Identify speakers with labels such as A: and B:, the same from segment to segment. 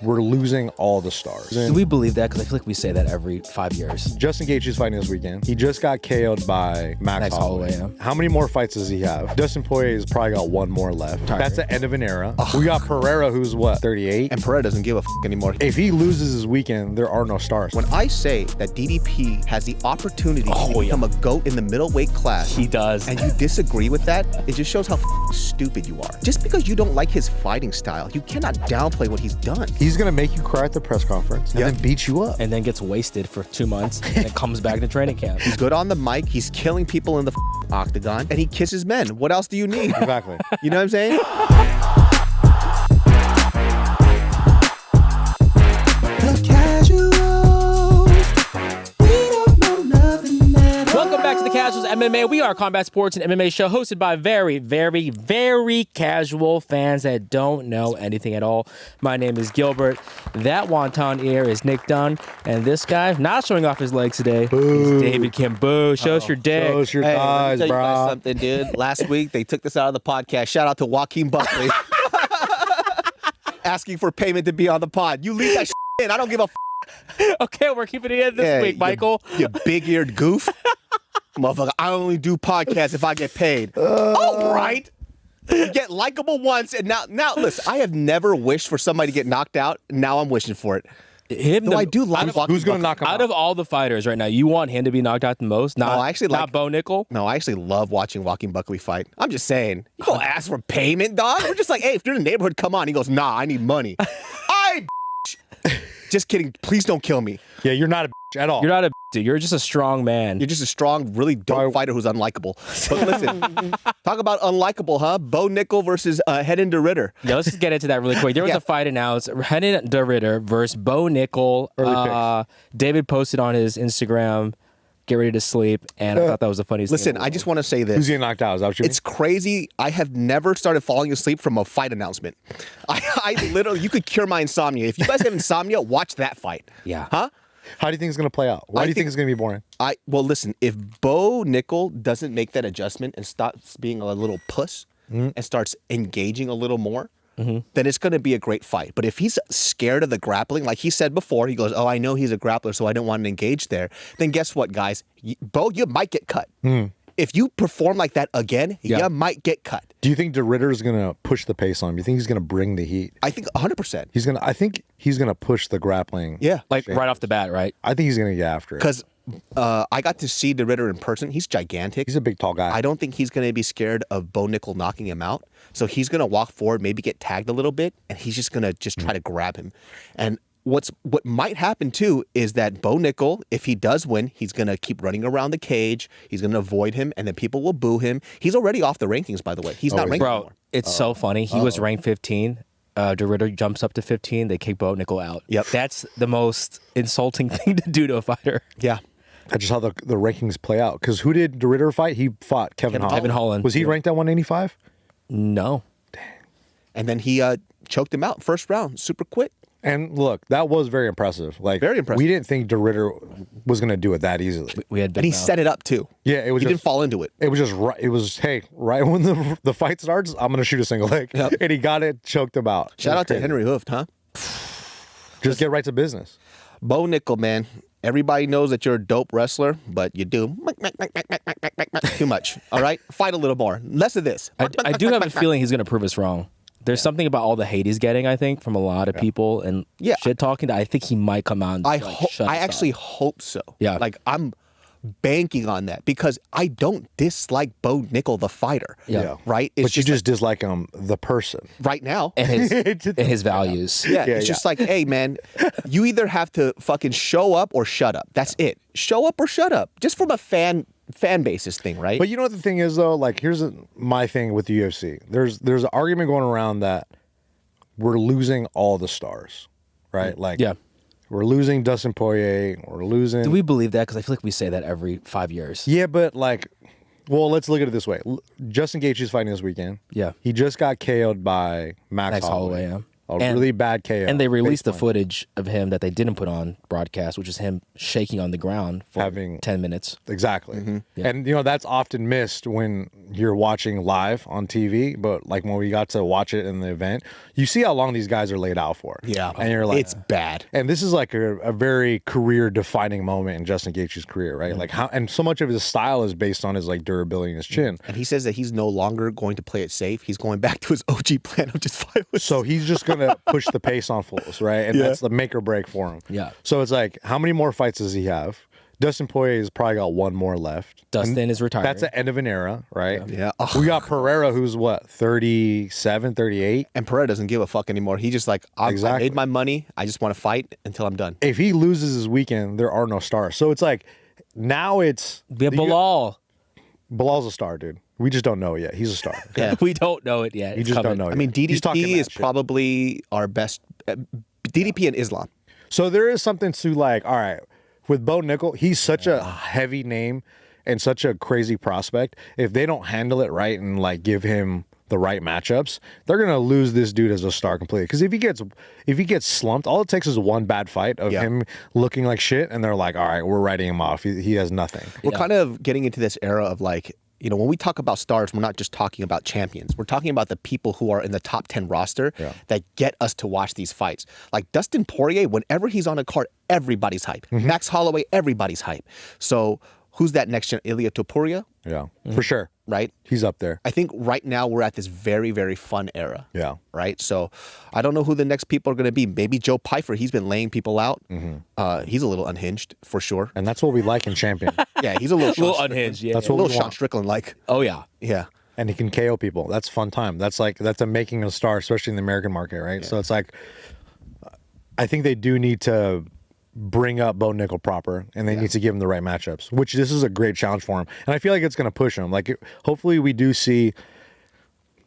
A: We're losing all the stars.
B: Do we believe that? Because I feel like we say that every 5 years.
A: Justin Gaethje's fighting this weekend. He just got KO'd by Max Holloway.
B: Yeah.
A: How many more fights does he have? Dustin Poirier's probably got one more left. That's the end of an era. We got Pereira, who's what, 38?
C: And Pereira doesn't give a anymore.
A: If he loses his weekend, there are no stars.
C: When I say that DDP has the opportunity to become a GOAT in the middleweight class,
B: He does.
C: and you disagree with that, it just shows how stupid you are. Just because you don't like his fighting style, you cannot downplay what he's done.
A: He's gonna make you cry at the press conference and then beat you up.
B: And then gets wasted for 2 months and then comes back to training camp.
C: He's good on the mic, he's killing people in the octagon, and he kisses men. What else do you need?
A: Exactly.
C: You know what I'm saying?
B: Welcome back to the Casuals MMA. We are a combat sports and MMA show hosted by very, very, very casual fans that don't know anything at all. My name is Gilbert. That wonton ear is Nick Dunn. And this guy, not showing off his legs today, is David Kim. Boo. Show us your dick.
A: Show us your
C: Hey,
A: thighs,
C: let me tell you guys
A: bro.
C: something, dude. Last week, they took this out of the podcast. Shout out to Joaquin Buckley. Asking for payment to be on the pod. You leave that in. I don't give a
B: Okay, we're keeping it in this week, Michael.
C: You big-eared goof. Motherfucker, I only do podcasts if I get paid. All right. You get likable once, and now listen, I have never wished for somebody to get knocked out. Now I'm wishing for it. I do like Joaquin
A: Who's going to
C: Buckley.
A: knock him
B: Out
A: out?
B: of all the fighters right now, you want him to be knocked out the most? Not,
C: I actually
B: not
C: like-
B: Bo Nickal?
C: No, I actually love watching Joaquin Buckley fight. I'm just saying. You don't ask for payment, dog. We're just like, hey, if you're in the neighborhood, come on. He goes, nah, I need money. Just kidding. Please don't kill me.
A: Yeah, you're not a bitch at all.
B: You're not a dude. You're just a strong man.
C: You're just a strong, really dope fighter who's unlikable. But listen, talk about unlikable, huh? Bo Nickal versus Reinier de Ritter.
B: Yeah, let's just get into that really quick. There was a fight announced, Reinier de Ritter versus Bo Nickal. David posted on his Instagram, get ready to sleep, and I thought that was the funniest thing.
C: Listen, I just want to say this.
A: Who's getting knocked out? Is that what you mean?
C: It's crazy. I have never started falling asleep from a fight announcement. I literally, you could cure my insomnia. If you guys have insomnia, watch that fight.
B: Yeah.
C: Huh?
A: How do you think it's going to play out? Why do you think it's going to be boring?
C: Well, listen, if Bo Nickal doesn't make that adjustment and stops being a little puss and starts engaging a little more, then it's going to be a great fight. But if he's scared of the grappling, like he said before, he goes, oh, I know he's a grappler, so I don't want to engage there. Then guess what, guys? Bo, you might get cut. If you perform like that again, you might get cut.
A: Do you think de Ritter is going to push the pace on him? You think he's going to bring the heat?
C: I think 100%.
A: I think he's going to push the grappling.
C: Yeah.
B: Like right off the bat, right?
A: I think he's going to get after it.
C: Because I got to see de Ritter in person. He's gigantic.
A: He's a big, tall guy.
C: I don't think he's going to be scared of Bo Nickal knocking him out. So he's going to walk forward, maybe get tagged a little bit, and he's just going to try to grab him. And what might happen too is that Bo Nickal, if he does win, he's going to keep running around the cage. He's going to avoid him, and then people will boo him. He's already off the rankings, by the way. He's not ranked
B: Bro,
C: anymore.
B: it's so funny. He was ranked 15. De Ritter jumps up to 15. They kick Bo Nickal out.
C: Yep.
B: That's the most insulting thing to do to a fighter.
C: Yeah.
A: That's just how the rankings play out. Because who did de Ritter fight? He fought Kevin Holland.
B: Kevin Holland.
A: Was he ranked at 185?
B: No.
C: And then he choked him out first round, super quick.
A: And look, that was very impressive. Like,
C: Very impressive.
A: We didn't think de Ritter was going to do it that easily.
B: We had big
C: And he
B: mouth.
C: set it up too.
A: Yeah, it was.
C: He didn't fall into it.
A: It was just right. It was, hey, right when the fight starts, I'm going to shoot a single leg.
C: Yep.
A: And he got it, choked him out.
C: Shout out to Henry Hooft, huh?
A: Just get right to business.
C: Bo Nickal, man. Everybody knows that you're a dope wrestler, but you do too much. All right? Fight a little more. Less of this.
B: I do have a feeling he's going to prove us wrong. There's something about all the hate he's getting, I think, from a lot of people and shit talking that I think he might come out and shut us
C: actually
B: up.
C: hope so.
B: Yeah.
C: Like, I'm banking on that because I don't dislike Bo Nickal, the fighter.
B: Yeah.
C: Right?
A: But you just dislike him, the person.
C: right now.
B: And his values.
C: Yeah, it's just like, hey, man, you either have to fucking show up or shut up. That's it. Show up or shut up. Just from a fan basis thing, right?
A: But you know what the thing is, though? Like, here's my thing with the UFC. There's an argument going around that we're losing all the stars, right? Like, we're losing Dustin Poirier. We're losing...
B: Do we believe that? Because I feel like we say that every 5 years.
A: Yeah, but like... Well, let's look at it this way. Justin Gaethje's fighting this weekend.
B: Yeah.
A: He just got KO'd by Max Holloway. really bad KO.
B: And they released the footage of him that they didn't put on broadcast, which is him shaking on the ground for having 10 minutes.
A: Exactly. Yeah. And, that's often missed when you're watching live on TV. But, like, when we got to watch it in the event, you see how long these guys are laid out for.
C: Yeah.
A: And you're like...
C: It's bad.
A: And this is, like, a very career-defining moment in Justin Gaethje's career, right? Like, and so much of his style is based on his, like, durability in his chin.
C: And he says that he's no longer going to play it safe. He's going back to his OG plan of just violence.
A: So he's just going to push the pace on fulls, right? And that's the make or break for him.
B: Yeah.
A: So it's like, how many more fights does he have? Dustin Poirier's probably got one more left.
B: Dustin is retired.
A: That's the end of an era, right?
C: Yeah.
A: We got Pereira, who's what, 37, 38?
C: And Pereira doesn't give a fuck anymore. He just like, I made my money. I just want to fight until I'm done.
A: If he loses his weekend, there are no stars. So it's like, now it's...
B: Bilal.
A: Bilal's a star, dude. We just don't know it yet. He's a star. Okay?
B: Yeah. We don't know it yet.
A: You just don't know it.
C: I mean, DDP is probably our best... DDP and Islam.
A: So there is something to, like, all right, with Bo Nickal, he's such a heavy name and such a crazy prospect. If they don't handle it right and, like, give him the right matchups, they're gonna lose this dude as a star completely. Because if he gets slumped, all it takes is one bad fight of him looking like shit, and they're like, all right, we're writing him off. He has nothing.
C: We're kind of getting into this era of, like, when we talk about stars, we're not just talking about champions. We're talking about the people who are in the top 10 roster that get us to watch these fights. Like Dustin Poirier, whenever he's on a card, everybody's hype. Max Holloway, everybody's hype. So who's that next gen? Ilia Topuria?
A: Yeah, for sure.
C: Right?
A: He's up there.
C: I think right now we're at this very, very fun era.
A: Yeah.
C: Right? So I don't know who the next people are going to be. Maybe Joe Pyfer. He's been laying people out. He's a little unhinged, for sure.
A: And that's what we like in champion.
C: Yeah, he's a little
B: unhinged. Yeah,
A: that's what
C: a little
A: we
C: Sean
A: want.
C: Strickland-like.
B: Oh, yeah.
C: Yeah.
A: And he can KO people. That's fun time. That's a making a star, especially in the American market, right? Yeah. So it's like, I think they do need to bring up Bo Nickal proper, and they need to give him the right matchups, which this is a great challenge for him. And I feel like it's going to push him. Like, hopefully we do see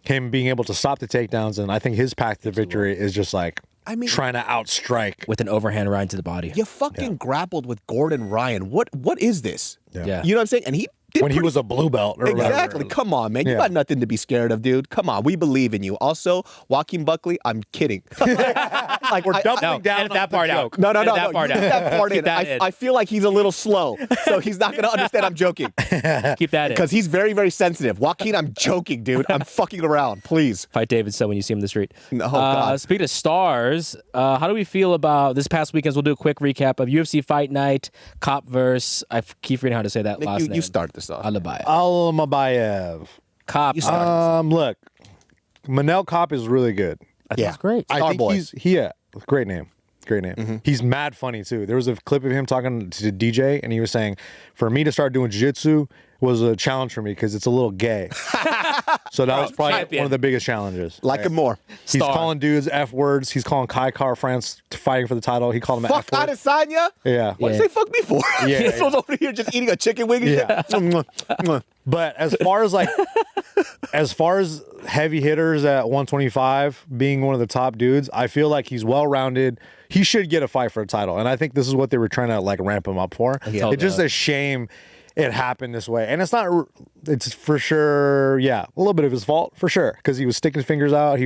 A: him being able to stop the takedowns, and I think his path to victory is just like, trying to outstrike.
B: With an overhand right to the body.
C: You fucking grappled with Gordon Ryan. What is this?
B: Yeah.
C: You know what I'm saying? And he
A: when he was a blue belt or
C: exactly.
A: whatever.
C: Come on, man. You got nothing to be scared of, dude. Come on. We believe in you. Also, Joaquin Buckley, I'm kidding.
A: Like, we're doubling down on
B: that part out.
C: No.
B: That part
C: Keep that part in. I feel like he's a little slow, so he's not going to understand I'm joking.
B: Keep that in.
C: Because he's very, very sensitive. Joaquin, I'm joking, dude. I'm fucking around. Please.
B: Fight David so when you see him in the street.
C: Oh, God.
B: Speaking of stars, how do we feel about this past weekend? We'll do a quick recap of UFC Fight Night, Kape versus, I keep forgetting how to say that
C: Nick,
B: last name.
C: You start this off.
A: Almabayev.
B: Kape.
A: Look, Manel Kape is really good.
B: That's great.
A: I think he's great name. Great name. He's mad funny too. There was a clip of him talking to DJ, and he was saying, "For me to start doing jiu-jitsu was a challenge for me because it's a little gay." So that was probably one of the biggest challenges.
C: Like him more.
A: He's calling dudes F words. He's calling Kai Car France fighting for the title. He called him
C: fuck
A: F word.
C: Adesanya?
A: Yeah.
C: What did you say fuck me for?
A: Yeah.
C: This was over here just eating a chicken wing and shit.
A: But as far as heavy hitters at 125 being one of the top dudes, I feel like he's well-rounded. He should get a fight for a title, and I think this is what they were trying to like ramp him up for. Yeah. It's just a shame it happened this way, and it's for sure, a little bit of his fault for sure because he was sticking fingers out.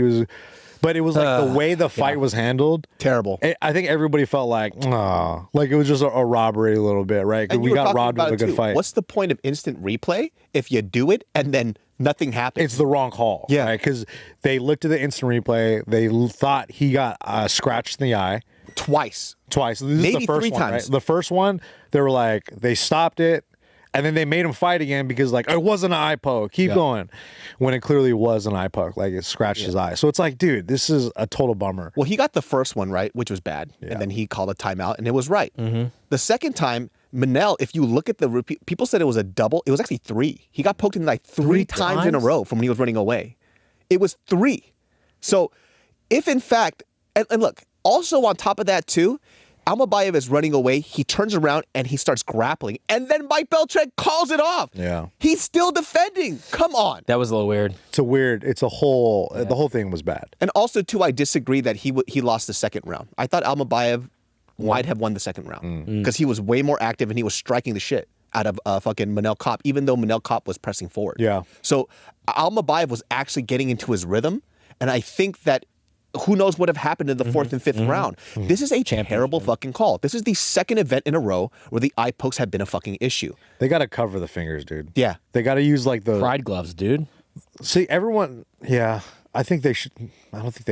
A: But it was like the way the fight was handled.
C: Terrible.
A: I think everybody felt like it was just a robbery a little bit, right? Because we got robbed of a good fight.
C: What's the point of instant replay if you do it and then nothing happens?
A: It's the wrong call. Yeah. Because they looked at the instant replay. They thought he got scratched in the eye.
C: Twice.
A: This
C: Maybe
A: is the first
C: 3
A: one,
C: times.
A: right? The first one, they were like, they stopped it. And then they made him fight again because, like, it wasn't an eye poke. Keep going. When it clearly was an eye poke. Like, it scratched his eye. So it's like, dude, this is a total bummer.
C: Well, he got the first one right, which was bad. Yeah. And then he called a timeout, and it was right. The second time, Manel, if you look at the repeat, people said it was a double. It was actually 3. He got poked in like 3 times in a row from when he was running away. It was 3. So if, in fact, and look, also on top of that, too, Almabayev is running away. He turns around and he starts grappling. And then Mike Beltran calls it off.
A: Yeah.
C: He's still defending. Come on.
B: That was a little weird.
A: It's a whole, the whole thing was bad.
C: And also, too, I disagree that he lost the second round. I thought Almabayev might have won the second round because he was way more active and he was striking the shit out of fucking Manel Kape, even though Manel Kape was pressing forward.
A: Yeah.
C: So Almabayev was actually getting into his rhythm. And I think that who knows what have happened in the fourth and fifth round. This is a terrible fucking call. This is the second event in a row where the eye pokes have been a fucking issue.
A: They got to cover the fingers, dude.
C: Yeah.
A: They got to use like the
B: Pride gloves, dude.
A: See, everyone, yeah, I think they should. I don't think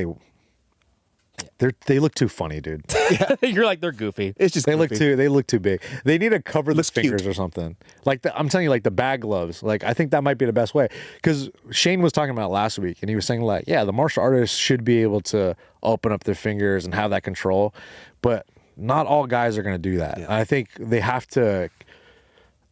A: they look too funny, dude.
B: You're like, they're goofy.
C: It's just
A: They
C: goofy.
A: look too big. They need to cover the
C: Looks
A: fingers
C: cute.
A: or something. Like I'm telling you, like the bag gloves. Like I think that might be the best way. Because Shane was talking about it last week, and he was saying like, yeah, the martial artists should be able to open up their fingers and have that control, but not all guys are going to do that.
C: Yeah.
A: I think they have to.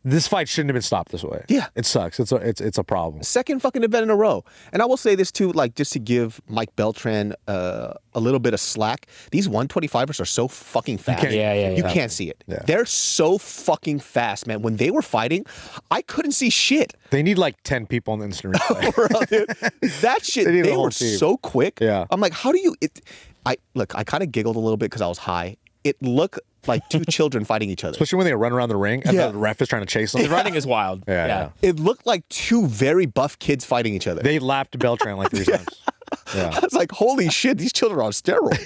A: This fight shouldn't have been stopped this way.
C: Yeah.
A: It sucks. It's a problem.
C: Second fucking event in a row. And I will say this too, like just to give Mike Beltran a little bit of slack. These 125ers are so fucking fast. You can't see it.
A: Yeah.
C: They're so fucking fast, man. When they were fighting, I couldn't see shit.
A: They need like 10 people on the instant replay.
C: Bro, dude, that shit,
A: They need a
C: they
A: whole
C: were
A: team.
C: so quick.
A: Yeah.
C: I'm like, how do you I kind of giggled a little bit because I was high. It looked like two children fighting each other.
A: Especially when they run around the ring and
C: Yeah.
A: the ref is trying to chase them.
B: The running is wild.
A: Yeah.
C: It looked like two very buff kids fighting each other.
A: They lapped Beltran like 3 times. Yeah.
C: I was like, holy shit, these children are on steroids.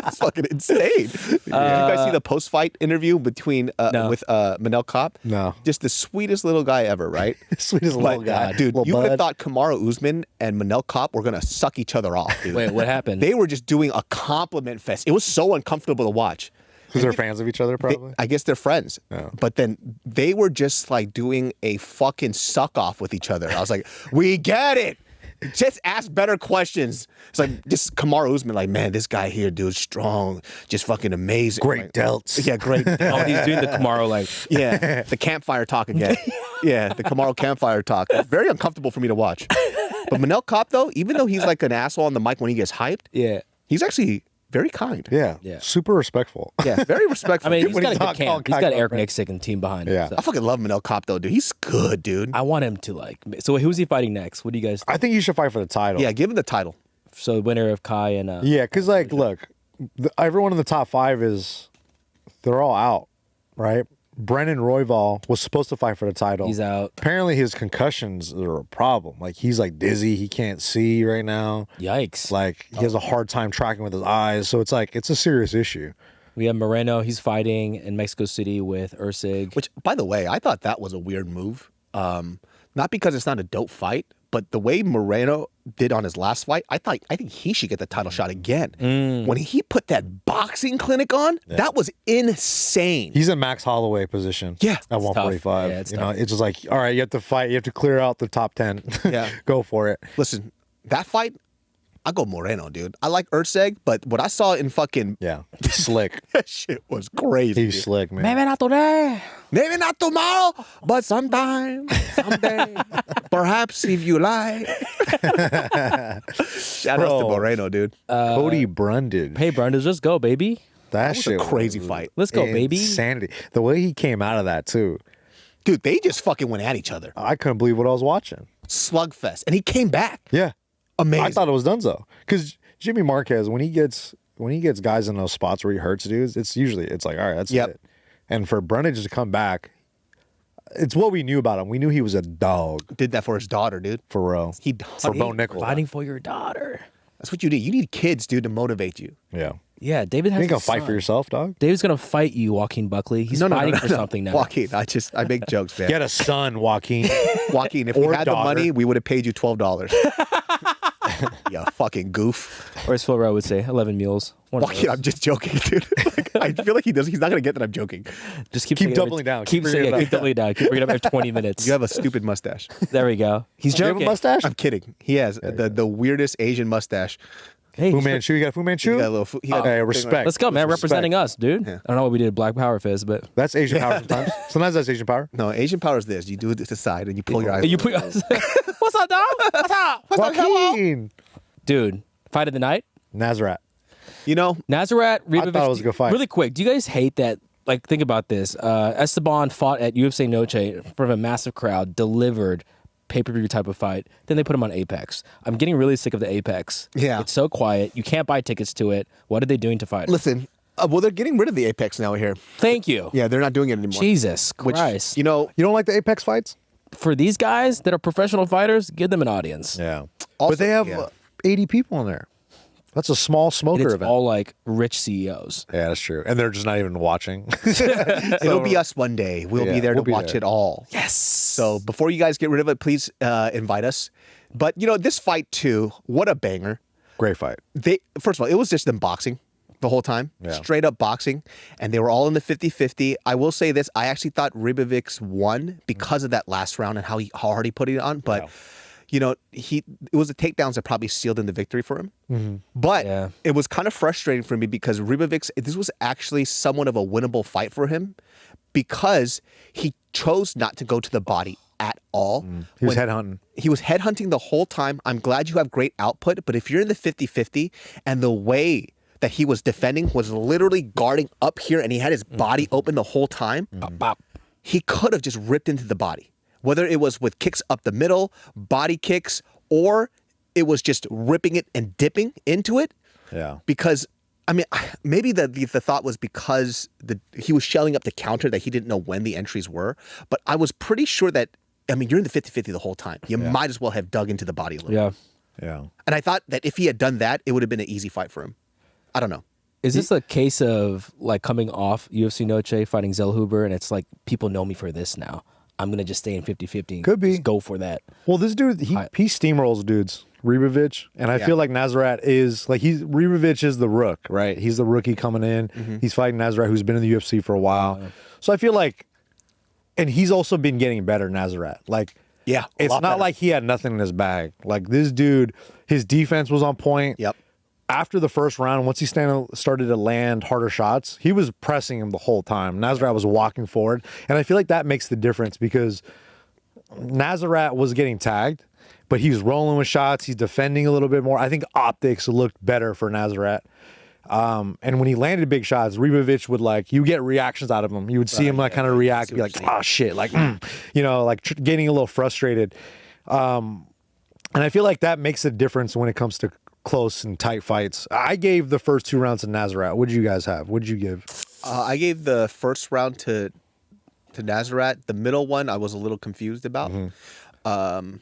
C: It's fucking insane. Did you guys see the post-fight interview between
B: No.
C: with Manel Kape?
A: No.
C: Just the sweetest little guy ever, right?
A: Sweetest little guy.
C: Dude,
A: Little
C: you would have
A: bud.
C: thought Kamaru Usman and Manel Kape were going to suck each other off, dude.
B: Wait, what happened?
C: They were just doing a compliment fest. It was so uncomfortable to watch.
A: Because they're fans of each other, probably.
C: I guess they're friends.
A: Yeah.
C: But then they were just like doing a fucking suck off with each other. I was like, we get it. Just ask better questions. It's like just Kamaru Usman, like, man, this guy here, dude, strong, just fucking amazing.
A: Great
C: Like,
A: delts.
C: Yeah, great.
B: Oh, he's doing the Kamaru like.
C: Yeah, the campfire talk again. Yeah, the Kamaru campfire talk. It's very uncomfortable for me to watch. But Manel Kape, though, even though he's like an asshole on the mic when he gets hyped,
B: Yeah.
C: he's actually very kind.
A: Yeah.
B: Yeah.
A: Super respectful.
C: Yeah, very respectful.
B: I mean, he's
A: When
B: got a
A: he's
B: good
A: not
B: camp.
A: called
B: He's got
A: Kape,
B: Eric
A: right?
B: Nixick and team behind him.
A: Yeah.
B: so.
C: I fucking love Manel Kape, though, dude. He's good, dude.
B: I want him to like. So who's he fighting next? What do you guys think?
A: I think you should fight for the title.
C: Yeah, give him the title.
B: So winner of Kai and
A: Yeah, because, like, look, everyone in the top 5 they're all out, right? Brennan Royval was supposed to fight for the title.
B: he's out.
A: Apparently, his concussions are a problem. Like, he's, like, dizzy. He can't see right now.
B: Yikes.
A: Like, he has a hard time tracking with his eyes. So, it's like, it's a serious issue.
B: We have Moreno. He's fighting in Mexico City with Ursig.
C: Which, by the way, I thought that was a weird move. Not because it's not a dope fight, but the way Moreno did on his last fight, I think he should get the title shot again. When he put that boxing clinic on, that was insane.
A: He's in Max Holloway position.
C: Yeah.
A: At 145.
B: Yeah, it's
A: you know,
B: tough.
A: it's just like, all right, you have to fight. You have to clear out the top 10.
C: Yeah.
A: Go for it.
C: Listen, that fight, I go Moreno, dude. I like Ursig, but what I saw in fucking
A: Yeah. He's slick.
C: that shit was crazy.
A: He's
C: dude.
A: slick, man.
B: Maybe not today.
C: Maybe not tomorrow, but sometime, someday, perhaps if you like. Shout out to
A: Bro.
C: Moreno, dude.
A: Cody Brundage.
B: Hey, Brundage, let's go, baby.
A: That
C: was a
A: shit
C: crazy fight.
B: Let's go, baby.
A: Insanity. The way he came out of that, too.
C: Dude, they just fucking went at each other.
A: I couldn't believe what I was watching.
C: Slugfest. And he came back.
A: Yeah.
C: Amazing.
A: I thought it was Dunzo. Because Jimmy Marquez, when he gets guys in those spots where he hurts dudes, it's like, all right, that's
C: Yep.
A: it. And for Brundage to come back, it's what we knew about him. We knew he was a dog,
C: Did that for his daughter, dude.
A: for real.
C: He
A: For Bo Nickal.
B: Fighting for your daughter.
C: That's what you need. You need kids, dude, to motivate you.
A: Yeah.
B: Yeah, David has
A: You ain't gonna
B: a
A: fight
B: son.
A: for yourself, dog?
B: David's gonna fight you, Joaquin Buckley. He's fighting for something now.
C: Joaquin, I make jokes, man.
A: Get a son, Joaquin.
C: Joaquin, if we
A: Or
C: had the
A: daughter.
C: money, we would have paid you $12. Yeah, fucking goof.
B: Or as Phil Rowe would say, 11 mules. One of
C: Joaquin,
B: those.
C: I'm just joking, dude. Like, I feel like he's not gonna get that I'm joking.
B: Just keep
A: Keep
B: saying it
A: doubling down.
B: Keep
A: Keep
B: saying
A: bringing it
B: keep doubling down. Keep bringing it up every 20 minutes.
C: You have a stupid mustache.
B: There we go. He's
A: Do you have
B: joking.
A: a mustache?
C: I'm kidding. He has the weirdest Asian mustache.
B: Hey,
A: Fu
B: he's-
A: Manchu. You got a Fu Manchu?
C: He got a little. He got
A: Hey,
C: a thing
A: respect.
B: let's go, man.
A: Respect.
B: Representing us, dude.
C: Yeah.
B: I don't know what we did at Black Power Fizz, but
A: That's Asian power sometimes. Sometimes that's Asian power.
C: No, Asian power is this. You do it to the side and you pull your eyes.
B: you put. What's up, dog? What's up? What's up, hello?
A: Joaquin.
B: Dude, fight of the night.
A: Nazareth.
C: You know,
B: Nazaret, Ribovics.
A: thought it was a good fight.
B: Really quick, do you guys hate that? Like, think about this. Esteban fought at UFC Noche in front of a massive crowd, delivered pay-per-view type of fight. Then they put him on Apex. I'm getting really sick of the Apex.
C: Yeah.
B: It's so quiet. You can't buy tickets to it. What are they doing to fight?
C: listen. Well, they're getting rid of the Apex now here.
B: Thank you.
C: Yeah, they're not doing it anymore.
B: Jesus
C: Which,
B: Christ.
C: you know,
A: You don't like the Apex fights?
B: For these guys that are professional fighters, give them an audience.
A: Yeah.
C: Also-
A: but they have
C: yeah.
A: 80 people in there. That's a small smoker
B: it's
A: event.
B: all like rich CEOs.
A: Yeah, that's true. And they're just not even watching.
C: It'll be us one day. We'll be there to watch it all.
B: Yes.
C: So before you guys get rid of it, please invite us. But, this fight, too, what a banger.
A: Great fight.
C: First of all, it was just them boxing the whole time. Yeah. Straight up boxing. And they were all in the 50-50. I will say this. I actually thought Ribovics won because of that last round and how hard he put it on. But... it was the takedowns that probably sealed in the victory for him. Mm-hmm. But it was kind of frustrating for me because Ribovics, this was actually somewhat of a winnable fight for him because he chose not to go to the body at all.
A: He was headhunting.
C: He was headhunting the whole time. I'm glad you have great output, but if you're in the 50-50 and the way that he was defending was literally guarding up here and he had his body open the whole time, he could have just ripped into the body. Whether it was with kicks up the middle, body kicks, or it was just ripping it and dipping into it.
A: Yeah.
C: Because, maybe the thought was because he was shelling up the counter that he didn't know when the entries were. But I was pretty sure that, you're in the 50-50 the whole time. You might as well have dug into the body a little.
B: Yeah.
A: Yeah.
C: And I thought that if he had done that, it would have been an easy fight for him. I don't know.
B: Is this a case of like coming off UFC Noche, fighting Zellhuber, and it's like, people know me for this now. I'm going to just stay in 50-50.
A: Could be.
B: Just go for that.
A: Well, this dude, he steamrolls dudes, Ribovics. And I feel like Nasrat is, Ribovics is the rook, right? He's the rookie coming in. Mm-hmm. He's fighting Nasrat, who's been in the UFC for a while. So I feel like, and he's also been getting better, Nasrat. It's not better. Like he had nothing in his bag. Like, this dude, his defense was on point.
C: Yep.
A: After the first round, once he started to land harder shots, he was pressing him the whole time. Nasrat was walking forward. And I feel like that makes the difference because Nasrat was getting tagged, but he was rolling with shots. He's defending a little bit more. I think optics looked better for Nasrat. And when he landed big shots, Ribovics would you get reactions out of him. You would see him kind of react, be like, oh shit, getting a little frustrated. And I feel like that makes a difference when it comes to close and tight fights. I gave the first 2 rounds to Nasrat. What did you guys have? What did you give?
C: I gave the first round to Nasrat. The middle one I was a little confused about. Mm-hmm.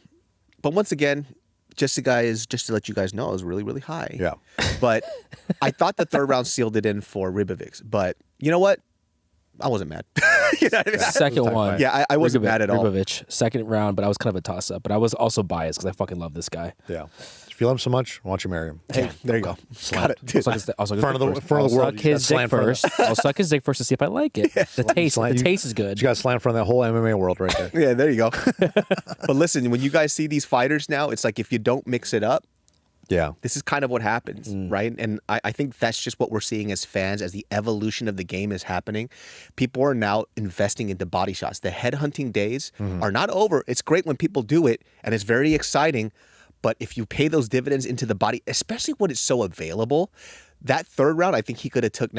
C: But once again, just to let you guys know, I was really, really high.
A: Yeah.
C: But I thought the third round sealed it in for Ribovics. But you know what? I wasn't mad.
B: Second one.
C: Yeah, I wasn't mad at all.
B: Ribovics, second round, but I was kind of a toss-up. But I was also biased because I fucking love this guy.
A: Yeah. If you love him so much, why don't you marry him?
C: Hey, there you go. Got it.
B: I'll suck
A: front of the world.
B: Suck his dick first. I'll suck his dick first to see if I like it. The taste is good.
A: You got to slam in front of that whole MMA world right there.
C: Yeah, there you go. But listen, when you guys see these fighters now, it's like if you don't mix it up, this is kind of what happens, right? And I think that's just what we're seeing as fans, as the evolution of the game is happening. People are now investing into body shots. The headhunting days are not over. It's great when people do it, and it's very exciting. But if you pay those dividends into the body, especially when it's so available, that third round, I think he could have took him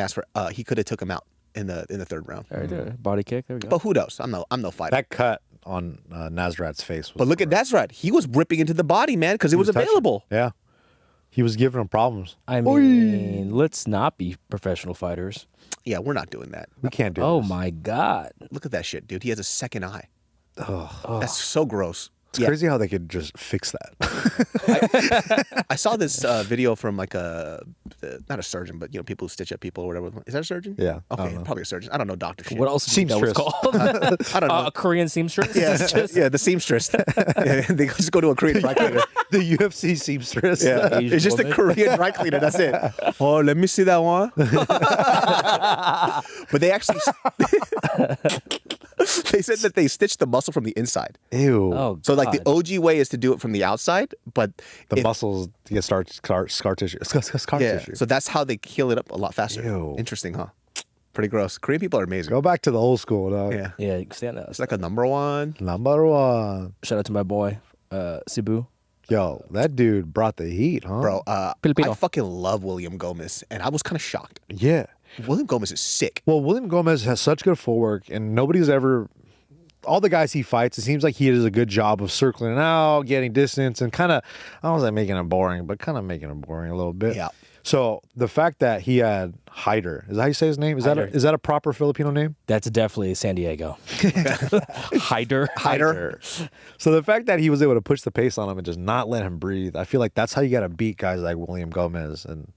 C: out in the third round.
B: All right, body kick. There we go.
C: But who knows? I'm no fighter.
A: That cut on Nasrat's face was.
C: But look at Nasrat. He was ripping into the body, man, because it was available.
A: Yeah. He was giving him problems.
B: I mean, let's not be professional fighters.
C: Yeah, we're not doing that.
A: We can't do this.
B: Oh, my God.
C: Look at that shit, dude. He has a second eye. That's so gross.
A: It's crazy how they could just fix that.
C: I saw this video from not a surgeon, but people who stitch up people or whatever. Is that a surgeon?
A: Yeah.
C: Okay, probably a surgeon. I don't know doctor shit.
B: What else is that called?
C: I don't know.
B: A Korean seamstress?
C: Yeah, the seamstress. They just go to a Korean dry cleaner.
A: The UFC seamstress.
C: Yeah, it's just a Korean dry cleaner. That's it. Oh, let me see that one. But they actually... They said that they stitched the muscle from the inside.
A: Ew.
C: Oh, so the OG way is to do it from the outside, but
A: the muscles get scar tissue. Tissue.
C: So that's how they heal it up a lot faster.
A: Ew.
C: Interesting, huh? Pretty gross. Korean people are amazing.
A: Go back to the old school, dog.
C: Yeah.
B: Yeah, you can stand that.
C: It's like a number one.
B: Shout out to my boy, Cebu.
A: Yo, that dude brought the heat, huh?
C: Bro, I fucking love William Gomez, and I was kind of shocked.
A: Yeah.
C: William Gomez is sick.
A: Well, William Gomez has such good footwork, and nobody's ever... All the guys he fights, it seems like he does a good job of circling out, getting distance, and kind of, I don't want to say making it boring, but kind of making it boring a little bit.
C: Yeah.
A: So the fact that he had Hyder, is that how you say his name? Is that a proper Filipino name?
B: That's definitely San Diego. Hyder.
A: So the fact that he was able to push the pace on him and just not let him breathe, I feel like that's how you got to beat guys like William Gomez. And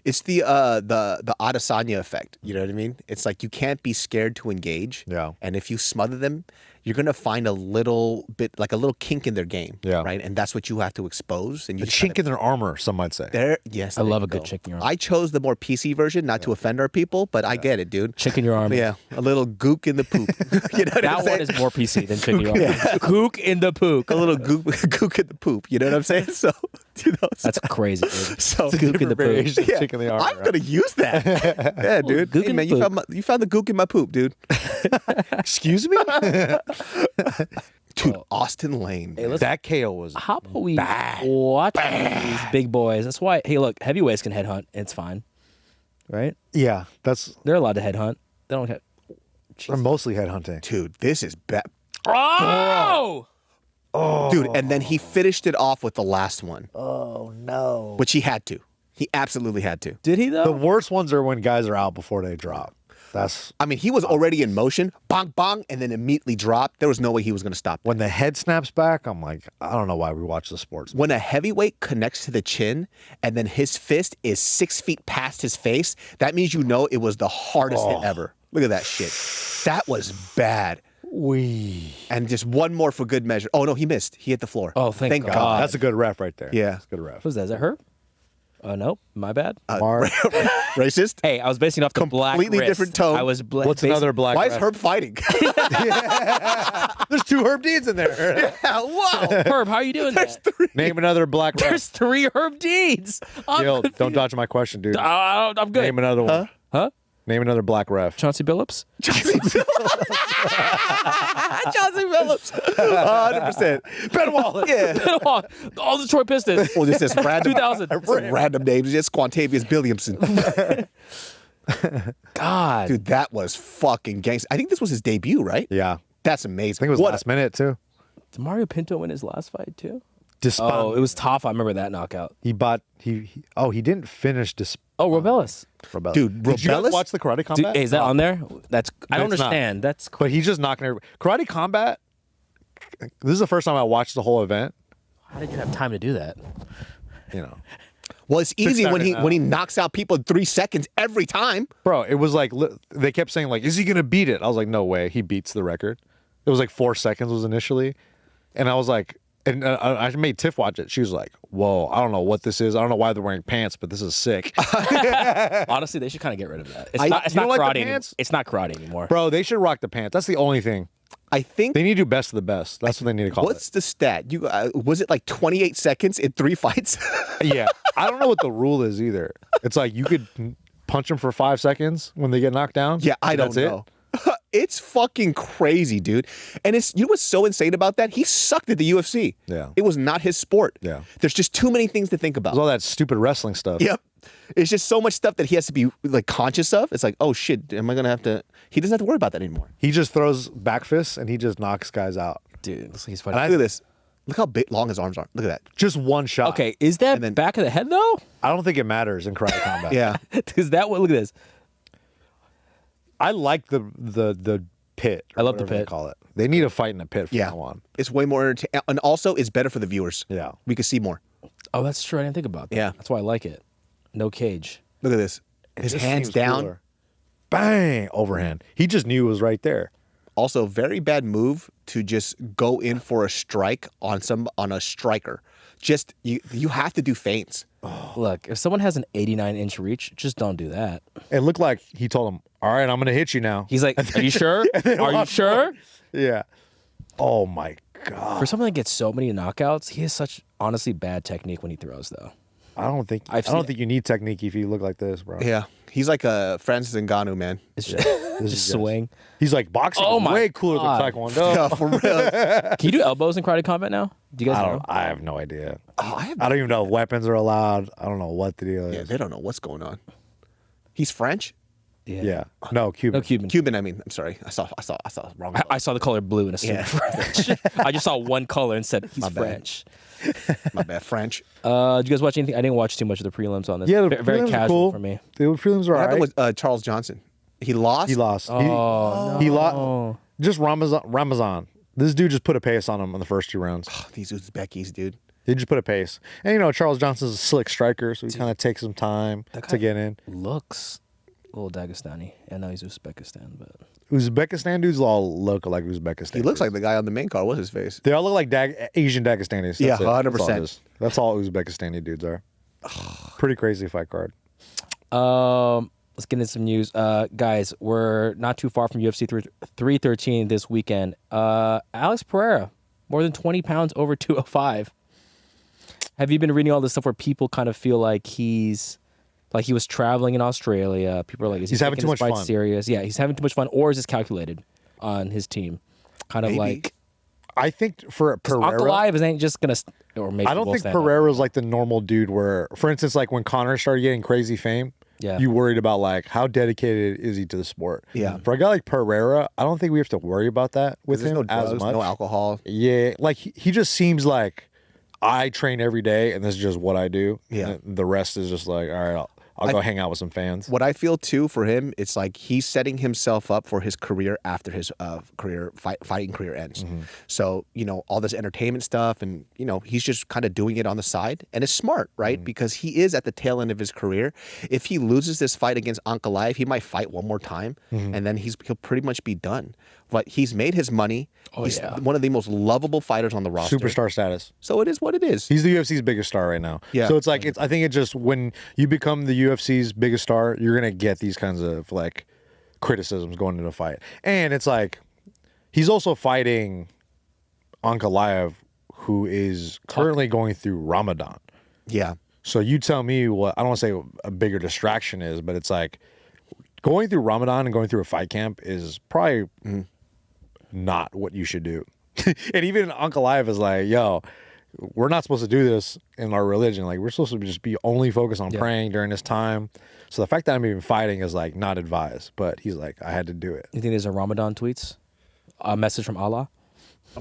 C: it's the Adesanya effect. You know what I mean? It's like you can't be scared to engage.
A: Yeah.
C: And if you smother them, you're gonna find a little bit, like a little kink in their game.
A: Yeah.
C: Right. And that's what you have to expose. And you
A: a chink in their armor, some might say.
C: Yes.
B: I love a good chink in your armor.
C: I chose the more PC version, not to offend our people, but I get it, dude.
B: Chink in your armor.
C: Yeah. A little gook in the poop. You know what
B: That
C: I'm
B: one
C: saying?
B: is more PC than chink in your armor. Gook in the poop.
C: A little gook in the poop. You know what I'm saying? So,
B: That's crazy, dude.
C: So
B: Gook in the poop.
A: Chink in the armor.
C: I'm gonna use that. Yeah, dude.
B: Gook
C: Hey,
B: in
C: man,
B: the
C: you found the gook in my poop, dude.
A: Excuse me?
C: Dude, Austin Lane.
B: Hey,
A: That KO was
B: How about we watch these big boys? That's why. Hey, look, heavyweights can headhunt. It's fine, right?
A: they're
B: They're allowed to headhunt. They don't.
A: mostly headhunting.
C: Dude, this is bad.
B: Oh!
C: Dude, and then he finished it off with the last one.
A: Oh no.
C: Which he had to. He absolutely had to.
B: Did he though?
A: The worst ones are when guys are out before they drop.
C: I mean, he was already in motion, bong, bong, and then immediately dropped. There was no way he was going to stop.
A: When the head snaps back, I'm like, I don't know why we watch the sports.
C: When a heavyweight connects to the chin and then his fist is 6 feet past his face, that means you know it was the hardest hit ever. Look at that shit. That was bad. And just one more for good measure. Oh, no, he missed. He hit the floor.
B: Oh, thank God.
A: That's a good ref right there.
C: Yeah.
A: That's a good ref.
B: Who's that? Is that Herb? Nope. My bad.
C: Racist?
B: Hey, I was basing off the black
C: Completely
B: wrist.
C: different tone.
B: I was
A: What's another black
C: Why
A: ref?
C: is Herb fighting?
A: There's 2 Herb Deans in there.
C: Whoa.
B: Herb, how are you doing that?
A: Name another black ref.
B: There's 3 Herb Deeds.
A: Yo, don't dodge my question, dude.
B: I'm good.
A: Name another one.
B: Huh?
A: Name another black ref.
B: Chauncey Billups?
C: Chauncey Phillips. 100%.
A: Ben Wallace.
C: Yeah.
B: All the Detroit Pistons.
C: Well, this is random.
B: 2000.
C: Some random names. Just Quantavious Williamson.
B: God.
C: Dude, that was fucking gangster. I think this was his debut, right?
A: Yeah.
C: That's amazing.
A: I think it was last minute, too.
B: Did Mario Pinto win his last fight, too?
A: Oh,
B: it was tough. I remember that knockout.
A: he didn't finish
B: Oh, Robelis.
A: Robelis.
C: Dude,
A: Did you guys
C: Robelis?
A: watch the Karate Combat?
B: Dude, is that on there? I don't
A: It's not.
B: understand. That's
A: But he's just knocking everybody. Karate Combat, this is the first time I watched the whole event.
B: how did you have time to do that?
A: You know.
C: Well, it's easy when
A: Saturday
C: when he knocks out people in 3 seconds every time.
A: Bro, it was like, they kept saying, like, is he going to beat it? I was like, no way. He beats the record. It was like 4 seconds was initially. And I was like, and I made Tiff watch it. She was like, whoa, I don't know what this is. I don't know why they're wearing pants, but this is sick.
B: Honestly, they should kind of get rid of that. It's
C: I-
B: not
C: you
A: don't like the
B: karate.
A: pants?
B: It's not karate anymore.
A: Bro, they should rock the pants. That's the only thing.
C: I think.
A: They need to do best of the best. That's what they need to call
C: What's the stat? You was it like 28 seconds in 3 fights?
A: it. Yeah. I don't know what the rule is either. It's like you could punch them for 5 seconds when they get knocked down.
C: Yeah, I
A: and
C: don't
A: that's
C: know. It's fucking crazy, dude. And you know what's so insane about that? He sucked at the UFC.
A: Yeah.
C: It was not his sport.
A: Yeah.
C: There's just too many things to think about.
A: There's all that stupid wrestling stuff.
C: Yep. It's just so much stuff that he has to be like conscious of. It's like, oh shit, am I gonna have to? He doesn't have to worry about that anymore.
A: He just throws back fists and he just knocks guys out.
B: Dude, looks like he's
C: Look
B: fighting.
C: at this. Look how big, long his arms are. Look at that.
A: Just one shot.
B: Okay, is that
C: then-
B: back of the head though?
A: I don't think it matters in karate combat.
C: Yeah.
B: Is that what? Look at this.
A: I like the pit.
B: I love the
A: whatever they
B: pit.
A: call it. They need a fight in the pit from
C: Yeah.
A: now on.
C: It's way more entertaining, and also it's better for the viewers.
A: Yeah.
C: We could see more.
B: Oh, that's true. I didn't think about that.
C: Yeah.
B: That's why I like it. No cage.
C: Look at this. His
A: Just
C: hands
A: seems
C: down.
A: cooler. Bang! Overhand. He just knew it was right there.
C: Also, very bad move to just go in for a strike on a striker. Just you have to do feints.
B: Look, if someone has an 89-inch reach, just don't do that.
A: It looked like he told him, all right, I'm going to hit you now.
B: He's like, are you sure? Are you sure?
A: Yeah. Oh, my God.
B: For someone that gets so many knockouts, he has such honestly bad technique when he throws, though.
A: I don't think you need technique if you look like this, bro.
C: Yeah, he's like a Francis Ngannou, man.
B: It's just swing.
A: He's like, boxing
B: Oh
A: is
B: my
A: way cooler
B: God.
A: than Taekwondo.
C: Yeah, for real.
B: Can you do elbows in karate combat now? Do you guys know?
A: I have no idea.
C: Oh,
A: I don't even know if weapons are allowed. I don't know what the deal is.
C: Yeah, they don't know what's going on. He's French.
A: Yeah. No, Cuban.
B: No, Cuban.
C: Cuban, I mean. I'm sorry. I saw wrong.
B: I saw the color blue and assumed French. I just saw one color and said he's
C: My bad.
B: French.
C: My bad, French.
B: Did you guys watch anything? I didn't watch too much of the prelims on this.
A: Yeah, the
B: Very
A: prelims are
B: casual
A: cool.
B: for me.
A: The prelims are
C: What happened
A: alright.
C: with Charles Johnson? He lost?
A: He lost.
B: Oh,
A: He lost. Just Ramazan. This dude just put a pace on him in the first 2 rounds.
C: These Uzbekis, dude.
A: He just put a pace. And, you know, Charles Johnson's a slick striker, so he kind of takes some time to get in.
B: looks a little Dagestani. I know he's Uzbekistan, but
A: Uzbekistan dudes all look like Uzbekistan.
C: He looks like the guy on the main card. What's his face?
A: They all look like Asian Dagestanis. That's
C: Yeah,
A: it. That's all it
C: 100%.
A: is. That's all Uzbekistani dudes are. Pretty crazy fight card.
B: let's get into some news. Guys, we're not too far from UFC 313 this weekend. Alex Pereira, more than 20 pounds over 205. Have you been reading all this stuff where people kind of feel like he was traveling in Australia? People are like, is
A: He's having too much fun.
B: Serious? Yeah, he's having too much fun, or is this calculated on his team? Kind of
C: Maybe.
B: like
A: I think for Pereira,
B: Ankalaev ain't just gonna, or maybe
A: I don't think Pereira's like the normal dude where, for instance, like when Conor started getting crazy fame, you worried about like how dedicated is he to the sport.
C: Yeah.
A: For a guy like Pereira, I don't think we have to worry about that with him
C: no drugs,
A: as much.
C: no alcohol.
A: Yeah, like he just seems like I train every day and this is just what I do.
C: Yeah.
A: And the rest is just like, all right, I'll go hang out with some fans.
C: What I feel too for him, it's like he's setting himself up for his career after his fighting career ends. So, you know, all this entertainment stuff and, you know, he's just kind of doing it on the side. And it's smart, right? Because he is at the tail end of his career. If he loses this fight against Ankalaev, he might fight one more time and then he'll pretty much be done. But he's made his money. He's one of the most lovable fighters on the roster.
A: Superstar status.
C: So it is what it is.
A: He's the UFC's biggest star right now.
C: Yeah.
A: So it's like I think it just when you become the UFC's biggest star, you're gonna get these kinds of like criticisms going into a fight. And it's like he's also fighting Ankalaev, who is currently going through Ramadan.
C: Yeah.
A: So you tell me what I don't want to say a bigger distraction is, but it's like going through Ramadan and going through a fight camp is probably not what you should do. And even Ankalaev is like, yo, we're not supposed to do this in our religion. Like, we're supposed to just be only focused on praying during this time. So the fact that I'm even fighting is like not advised. But he's like, I had to do it.
B: You think there's a Ramadan tweets? A message from Allah?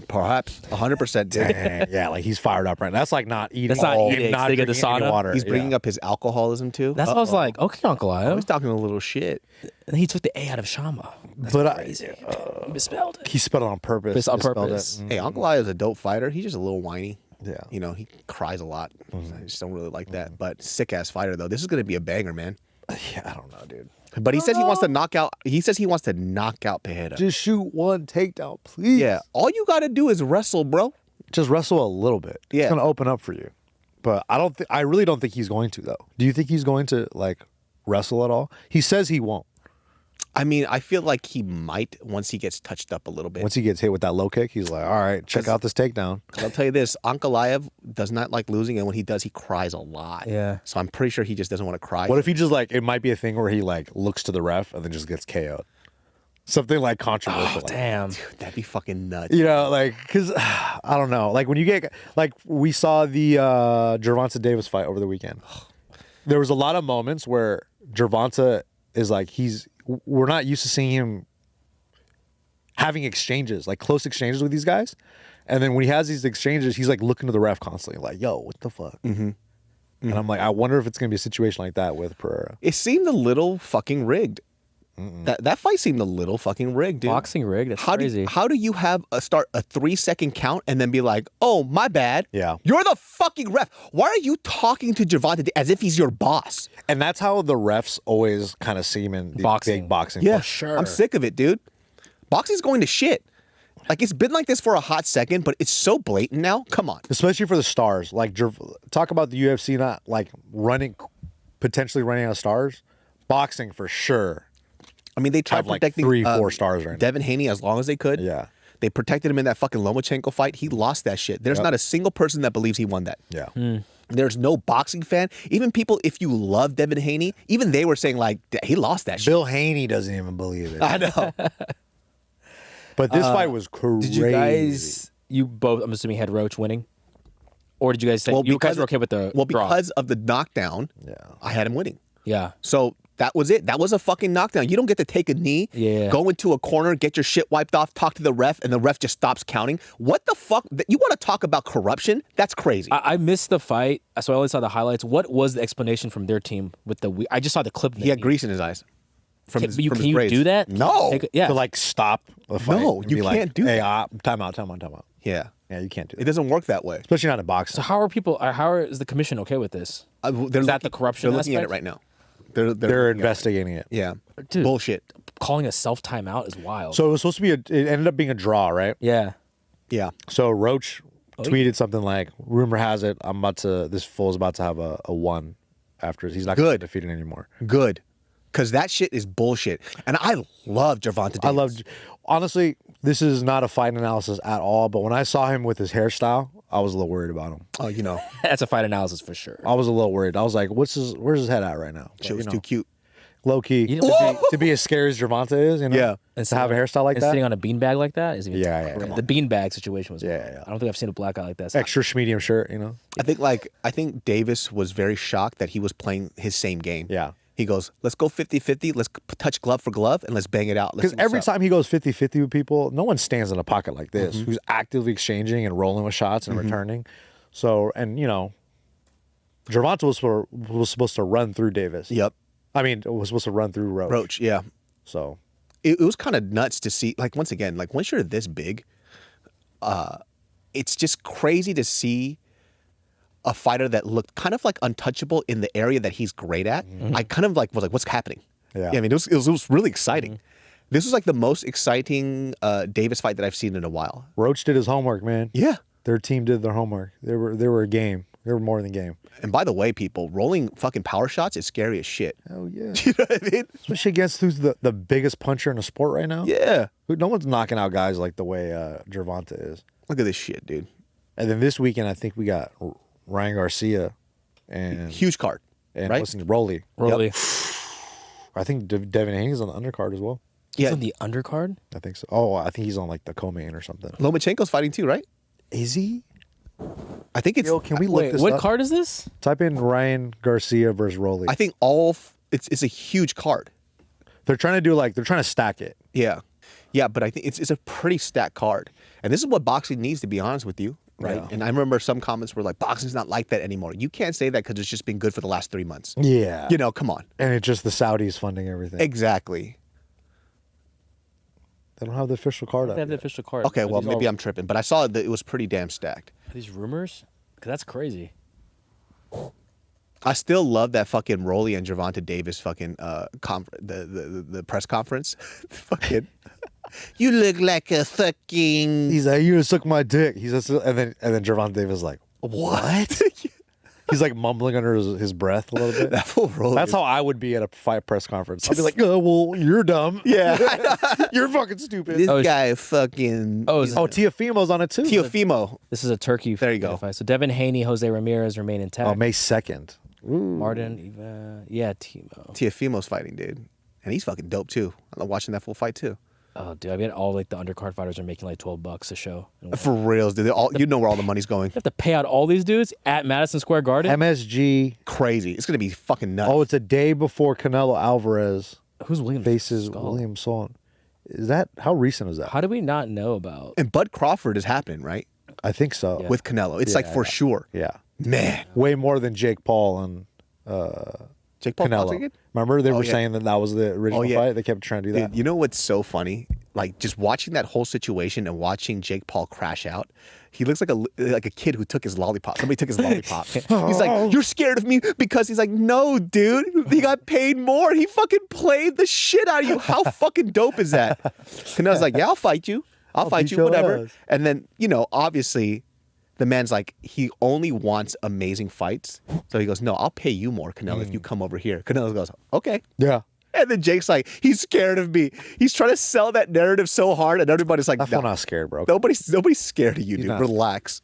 C: Perhaps 100%.
A: Dang, yeah, like he's fired up right now. That's like not eating.
B: That's not eating,
A: not
B: they get the
A: drinking any
B: sauna.
A: water.
C: He's bringing up his alcoholism too.
B: That's what I was like, okay, Ankalaev.
C: He's talking a little shit.
B: And he took the A out of Shama. That's
A: But
B: crazy. He misspelled it.
A: He spelled it on purpose.
B: It's on
A: Misspelled
B: purpose.
A: it.
C: Hey, Ankalaev is a dope fighter. He's just a little whiny.
A: Yeah.
C: You know, he cries a lot. I just don't really like that. But sick ass fighter though. This is gonna be a banger, man.
A: Yeah, I don't know, dude.
C: But he says he wants to knock out. He says he wants to knock out Pereira.
A: Just shoot one takedown, please.
C: Yeah, all you got to do is wrestle, bro.
A: Just wrestle a little bit.
C: Yeah.
A: It's gonna open up for you. But I really don't think he's going to though. Do you think he's going to like wrestle at all? He says he won't.
C: I mean, I feel like he might once he gets touched up a little bit.
A: Once he gets hit with that low kick, he's like, all right, check out this takedown.
C: I'll tell you this, Ankalaev does not like losing, and when he does, he cries a lot.
B: Yeah.
C: So I'm pretty sure he just doesn't want to cry.
A: What if he just like, it might be a thing where he like looks to the ref and then just gets KO'd. Something like controversial.
B: Oh, damn.
C: That'd be fucking nuts.
A: You know, like, because I don't know. Like when you get, like we saw the Gervonta Davis fight over the weekend. There was a lot of moments where Gervonta is like, we're not used to seeing him having exchanges, like close exchanges with these guys. And then when he has these exchanges, he's like looking to the ref constantly, like, yo, what the fuck? And I'm like, I wonder if it's going to be a situation like that with Pereira.
C: It seemed a little fucking rigged. That fight seemed a little fucking rigged, dude.
B: Boxing rig, that's crazy.
C: How do you have start a 3-second count and then be like, oh, my bad.
A: Yeah.
C: You're the fucking ref. Why are you talking to Gervonta as if he's your boss?
A: And that's how the refs always kind of seem in the big boxing.
C: Yeah,
A: fights.
B: sure.
C: I'm sick of it, dude. Boxing's going to shit. Like, it's been like this for a hot second, but it's so blatant now. Come on.
A: Especially for the stars. Like, talk about the UFC not like potentially running out of stars. Boxing for sure.
C: I mean, they tried
A: Have like
C: protecting
A: 3-4 stars right now.
C: Devin Haney as long as they could.
A: Yeah.
C: They protected him in that fucking Lomachenko fight. He lost that shit. There's not a single person that believes he won that.
A: Yeah.
C: There's no boxing fan. Even people, if you love Devin Haney, even they were saying like, he lost that shit.
A: Bill Haney doesn't even believe it.
C: I know.
A: But this fight was crazy.
B: Did you guys, you both, I'm assuming, had Roach winning? Or did you guys say, you guys were okay with the draw?
C: Because of the knockdown, I had him winning.
B: Yeah.
C: So That was it. That was a fucking knockdown. You don't get to take a knee, go into a corner, get your shit wiped off, talk to the ref, and the ref just stops counting. What the fuck? You want to talk about corruption? That's crazy.
B: I missed the fight, so I only saw the highlights. What was the explanation from their team with the? I just saw the clip.
C: He had grease in his eyes. From
B: Can you do that?
C: No.
B: Yeah.
A: To like stop the fight.
C: No, you can't do that.
A: Hey, time out.
C: Yeah.
A: Yeah, you can't do
C: It
A: that.
C: doesn't work that way.
A: Especially not in boxing.
B: So how is the commission okay with this? Is that the corruption
C: They're looking at it
B: aspect?
C: right now.
A: They're investigating it.
C: Yeah.
B: Dude,
C: Bullshit.
B: calling a self-timeout is wild.
A: So it was supposed to be it ended up being a draw, right?
B: yeah.
C: Yeah.
A: So Roach tweeted something like, rumor has it, this fool's about to have a 1 after he's not going to get defeated anymore.
C: Good. Because that shit is bullshit. And I love Gervonta Davis.
A: Honestly, this is not a fight analysis at all, but when I saw him with his hairstyle, I was a little worried about him.
C: Oh, you know.
B: That's a fight analysis for sure.
A: I was a little worried. I was like, where's his head at right now? But,
C: Shit was too cute.
A: Low key. To be as scary as Gervonta is, you know?
C: Yeah.
B: And
A: to have a hairstyle like that.
B: sitting on a beanbag like that is even
A: Yeah.
B: the beanbag situation was wild.
A: Yeah.
B: I don't think I've seen a black guy like that.
A: Extra medium shirt, you know?
C: I think Davis was very shocked that he was playing his same game.
A: Yeah.
C: He goes, let's go 50-50, let's touch glove for glove, and let's bang it out.
A: Because every time he goes 50-50 with people, no one stands in a pocket like this, who's actively exchanging and rolling with shots and returning. So, and, you know, Gervonta was supposed to run through Davis.
C: Yep.
A: I mean, it was supposed to run through Roach.
C: Yeah.
A: So.
C: It was kind of nuts to see, like, once again, like, once you're this big, it's just crazy to see a fighter that looked kind of like untouchable in the area that he's great at. I kind of like was like, what's happening?
A: Yeah.
C: I mean, it was really exciting. This was like the most exciting Davis fight that I've seen in a while.
A: Roach did his homework, man.
C: Yeah.
A: Their team did their homework. They were a game. They were more than game.
C: And by the way, people, rolling fucking power shots is scary as shit.
A: Oh, yeah.
C: You know what I mean?
A: Especially against who's the biggest puncher in the sport right now.
C: Yeah.
A: No one's knocking out guys like the way Gervonta is.
C: Look at this shit, dude.
A: And then this weekend, I think we got Ryan Garcia and
C: huge card,
A: and
C: right?
A: what's his name? Rolly.
B: Rolly.
A: I think Devin Haney's on the undercard as well.
B: He's on the undercard?
A: I think so. Oh, I think he's on like the co-main or something.
C: Lomachenko's fighting too, right?
A: Is he?
C: I think it's.
A: Yo, can we look this
B: what
A: up?
B: card is this?
A: Type in Ryan Garcia versus Rolly.
C: I think it's a huge card.
A: They're trying to stack it.
C: Yeah, yeah, but I think it's a pretty stacked card, and this is what boxing needs, to be honest with you, right?
A: Yeah.
C: And I remember some comments were like, "Boxing's not like that anymore." You can't say that because it's just been good for the last 3 months.
A: Yeah.
C: You know, come on.
A: And it's just the Saudis funding everything.
C: Exactly.
A: They don't have the official card up.
B: They have the
A: yet.
B: official card.
C: Okay, well maybe I'm tripping, but I saw that it was pretty damn stacked.
B: Are these rumors? Because that's crazy.
C: I still love that fucking Rolly and Gervonta Davis fucking the press conference. Fucking, you look like a fucking.
A: He's like, "You gonna suck my dick." He says, and then Gervonta Davis is like,
C: What?
A: he's like mumbling under his breath a little bit.
C: That fool Rolly.
A: That's how I would be at a fight press conference. I'd be like, "Oh, well, you're dumb.
C: Yeah.
A: You're fucking stupid."
C: This guy fucking.
B: Oh,
A: Teofimo's on it too.
C: Teofimo.
B: This is a turkey.
C: There you go.
B: Fight. So Devin Haney, Jose Ramirez remain intact.
A: Oh, May 2nd.
B: Martin, Timo.
C: Teofimo's fighting, dude, and he's fucking dope too. I love watching that full fight too.
B: Oh, dude, I bet all like the undercard fighters are making like $12 a show.
C: For reals, dude. You know where all the money's going.
B: You have to pay out all these dudes at Madison Square Garden.
A: MSG.
C: Crazy. It's gonna be fucking nuts.
A: Oh, it's a day before Canelo Alvarez
B: Who's William
A: faces
B: Skull?
A: William Son. Is that how recent is that?
B: How do we not know about?
C: And Bud Crawford is happening, right?
A: I think so.
B: Yeah.
C: With Canelo, it's like for sure.
A: Yeah.
C: Man,
A: Way more than Jake Paul and
C: Jake Paul
A: Canelo.
C: again?
A: Remember they were
C: yeah.
A: saying that was the original
C: yeah.
A: fight? They kept trying to do that.
C: Dude, you know what's so funny? Like just watching that whole situation and watching Jake Paul crash out. He looks like a kid who took his lollipop. Somebody took his lollipop. He's like, "You're scared of me because," he's like, "No, dude. He got paid more. He fucking played the shit out of you. How fucking dope is that?" Canelo's like, "Yeah, I'll fight you. I'll fight
A: beat
C: you.
A: your
C: Whatever."
A: ass.
C: And then obviously, the man's like, he only wants amazing fights. So he goes, "No, I'll pay you more, Canelo, if you come over here." Canelo goes, "Okay."
A: Yeah.
C: And then Jake's like, he's scared of me. He's trying to sell that narrative so hard, and everybody's like,
A: That
C: "No,
A: fool not scared, bro.
C: nobody's scared of you, dude.
A: not.
C: Relax."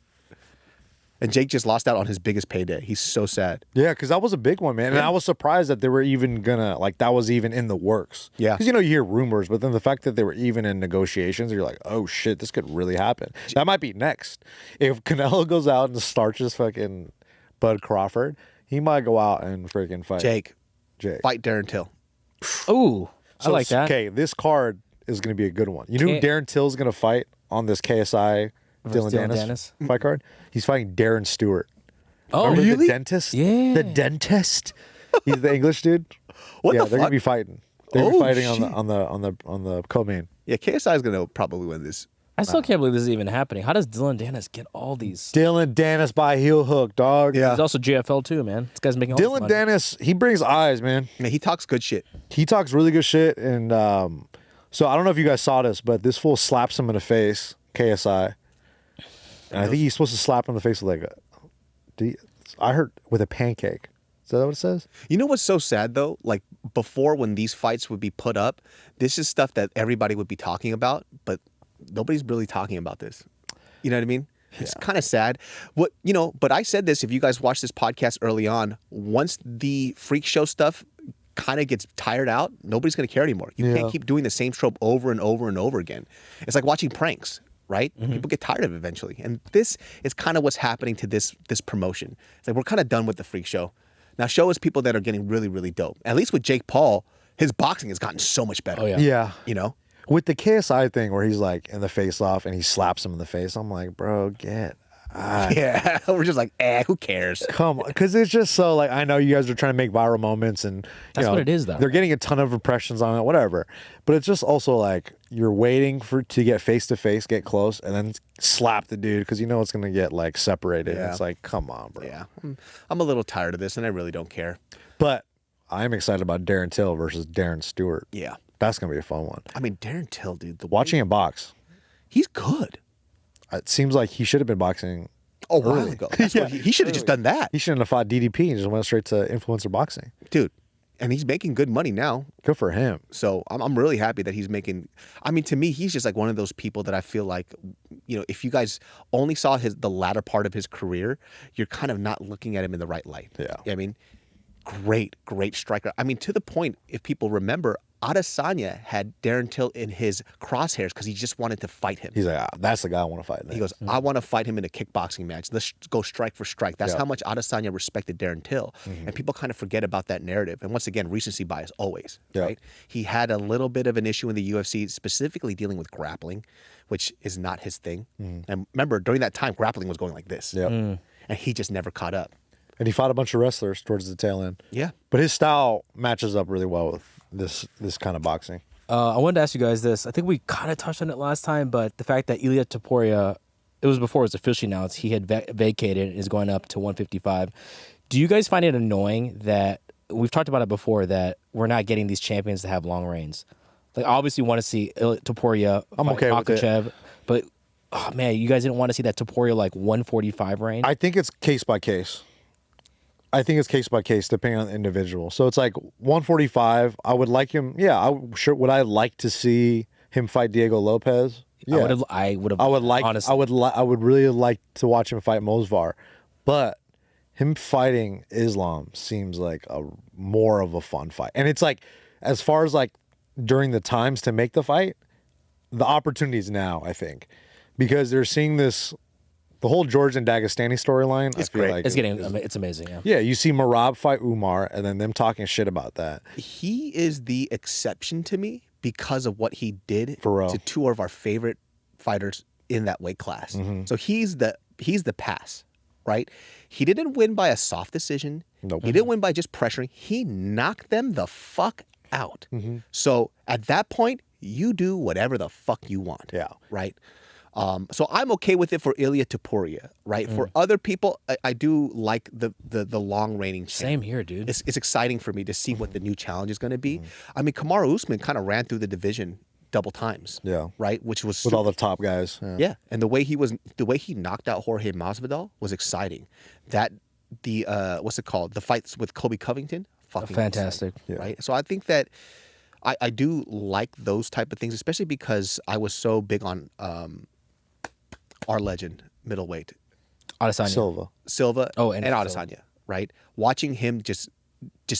C: And Jake just lost out on his biggest payday. He's so sad.
A: Yeah, because that was a big one, man. And I was surprised that they were even gonna, that was even in the works.
C: Yeah.
A: Because, you hear rumors, but then the fact that they were even in negotiations, you're like, oh shit, this could really happen. That might be next. If Canelo goes out and starches fucking Bud Crawford, he might go out and freaking fight
C: Jake,
A: Jake.
C: fight Darren Till.
B: Ooh, I like that.
A: Okay, this card is going to be a good one. You know who Darren Till's going to fight on this KSI Dillon Danis fight card? He's fighting Darren Stewart.
B: Oh,
A: remember
B: really?
A: The dentist?
B: Yeah.
A: The dentist? He's the English dude?
C: What the
A: they're going to be fighting. They're fighting on the co-main.
C: Yeah, KSI is going to probably win this.
B: I still can't believe this is even happening. How does Dillon Danis get all these?
A: Dillon Danis by heel hook, dog.
C: Yeah.
B: He's also GFL too, man. This guy's making all
A: Dillon
B: this money.
A: Danis, he brings eyes, man.
C: Yeah, he talks good shit.
A: He talks really good shit. And so I don't know if you guys saw this, but this fool slaps him in the face, KSI. And I think he's supposed to slap him in the face with I heard with a pancake. Is that what it says?
C: You know what's so sad though? Like before, when these fights would be put up, this is stuff that everybody would be talking about, but nobody's really talking about this. You know what I mean? Yeah. It's kind of sad. But I said this, if you guys watch this podcast early on, once the freak show stuff kind of gets tired out, nobody's going to care anymore. You can't keep doing the same trope over and over and over again. It's like watching pranks, right? Mm-hmm. People get tired of it eventually. And this is kind of what's happening to this promotion. It's like we're kind of done with the freak show. Now show us people that are getting really, really dope. At least with Jake Paul, his boxing has gotten so much better.
B: Oh, yeah.
A: Yeah.
C: You know?
A: With the KSI thing where he's like in the face off and he slaps him in the face, I'm like, bro, get
C: yeah, we're just like, who cares?
A: Come on, because it's just so like I know you guys are trying to make viral moments and
B: that's what it is though.
A: They're getting a ton of impressions on it, whatever. But it's just also like you're waiting to get face to face, get close, and then slap the dude because you know it's gonna get like separated. Yeah. It's like, come on, bro.
C: Yeah, I'm a little tired of this, and I really don't care.
A: But I'm excited about Darren Till versus Darren Stewart.
C: Yeah,
A: that's gonna be a fun one.
C: I mean, Darren Till, dude.
A: Watching him box,
C: he's good.
A: It seems like he should have been boxing
C: a while ago. He should have just done that.
A: He shouldn't have fought DDP and just went straight to influencer boxing.
C: Dude, and he's making good money now.
A: Good for him.
C: So I'm really happy that he's making, I mean, to me, he's just like one of those people that I feel like, if you guys only saw the latter part of his career, you're kind of not looking at him in the right light.
A: Yeah.
C: I mean, great striker. I mean, to the point, if people remember, Adesanya had Darren Till in his crosshairs because he just wanted to fight him.
A: He's like, that's the guy I want to fight next.
C: He goes, I want to fight him in a kickboxing match. Let's go strike for strike. That's how much Adesanya respected Darren Till. Mm-hmm. And people kind of forget about that narrative. And once again, recency bias always, right? He had a little bit of an issue in the UFC, specifically dealing with grappling, which is not his thing. Mm. And remember, during that time, grappling was going like this.
A: Yep.
C: And he just never caught up.
A: And he fought a bunch of wrestlers towards the tail end.
C: Yeah.
A: But his style matches up really well with this kind of boxing.
B: I wanted to ask you guys this. I think we kind of touched on it last time, but the fact that Ilia Topuria, it was before it was officially announced, he had vacated and is going up to 155. Do you guys find it annoying that, we've talked about it before, that we're not getting these champions to have long reigns? Like, obviously, you want to see Ilia Topuria fight Makhachev, with it. But, oh, man, you guys didn't want to see that Topuria, 145 reign?
A: I think it's case by case. I think it's case by case, depending on the individual. So it's like 145. I would like him. Yeah, would I like to see him fight Diego Lopez? Yeah,
B: I
A: would really like to watch him fight Mosvar, but him fighting Islam seems like more of a fun fight. And it's like, as far as during the times to make the fight, the opportunity is now. I think because they're seeing this. The whole Georgian Dagestani storyline,
C: it's great.
B: It's amazing. Yeah.
A: Yeah, you see Merab fight Umar, and then them talking shit about that.
C: He is the exception to me because of what he did to two of our favorite fighters in that weight class. Mm-hmm. So he's the pass, right? He didn't win by a soft decision. Nope. He didn't win by just pressuring. He knocked them the fuck out. Mm-hmm. So at that point, you do whatever the fuck you want.
A: Yeah.
C: Right? So I'm okay with it for Ilia Topuria, right? For other people, I do like the long reigning champ.
B: Same here, dude.
C: It's exciting for me to see what the new challenge is going to be. I mean, Kamaru Usman kind of ran through the division double times.
A: Yeah.
C: Right? Which was
A: with all the top guys.
C: Yeah. And the way he knocked out Jorge Masvidal was exciting. What's it called? The fights with Kobe Covington, fucking
B: fantastic.
C: Yeah. Right? So I think that I do like those type of things, especially because I was so big on our legend, middleweight.
B: Adesanya.
C: Silva.
B: Oh,
C: and Adesanya, right? Watching him just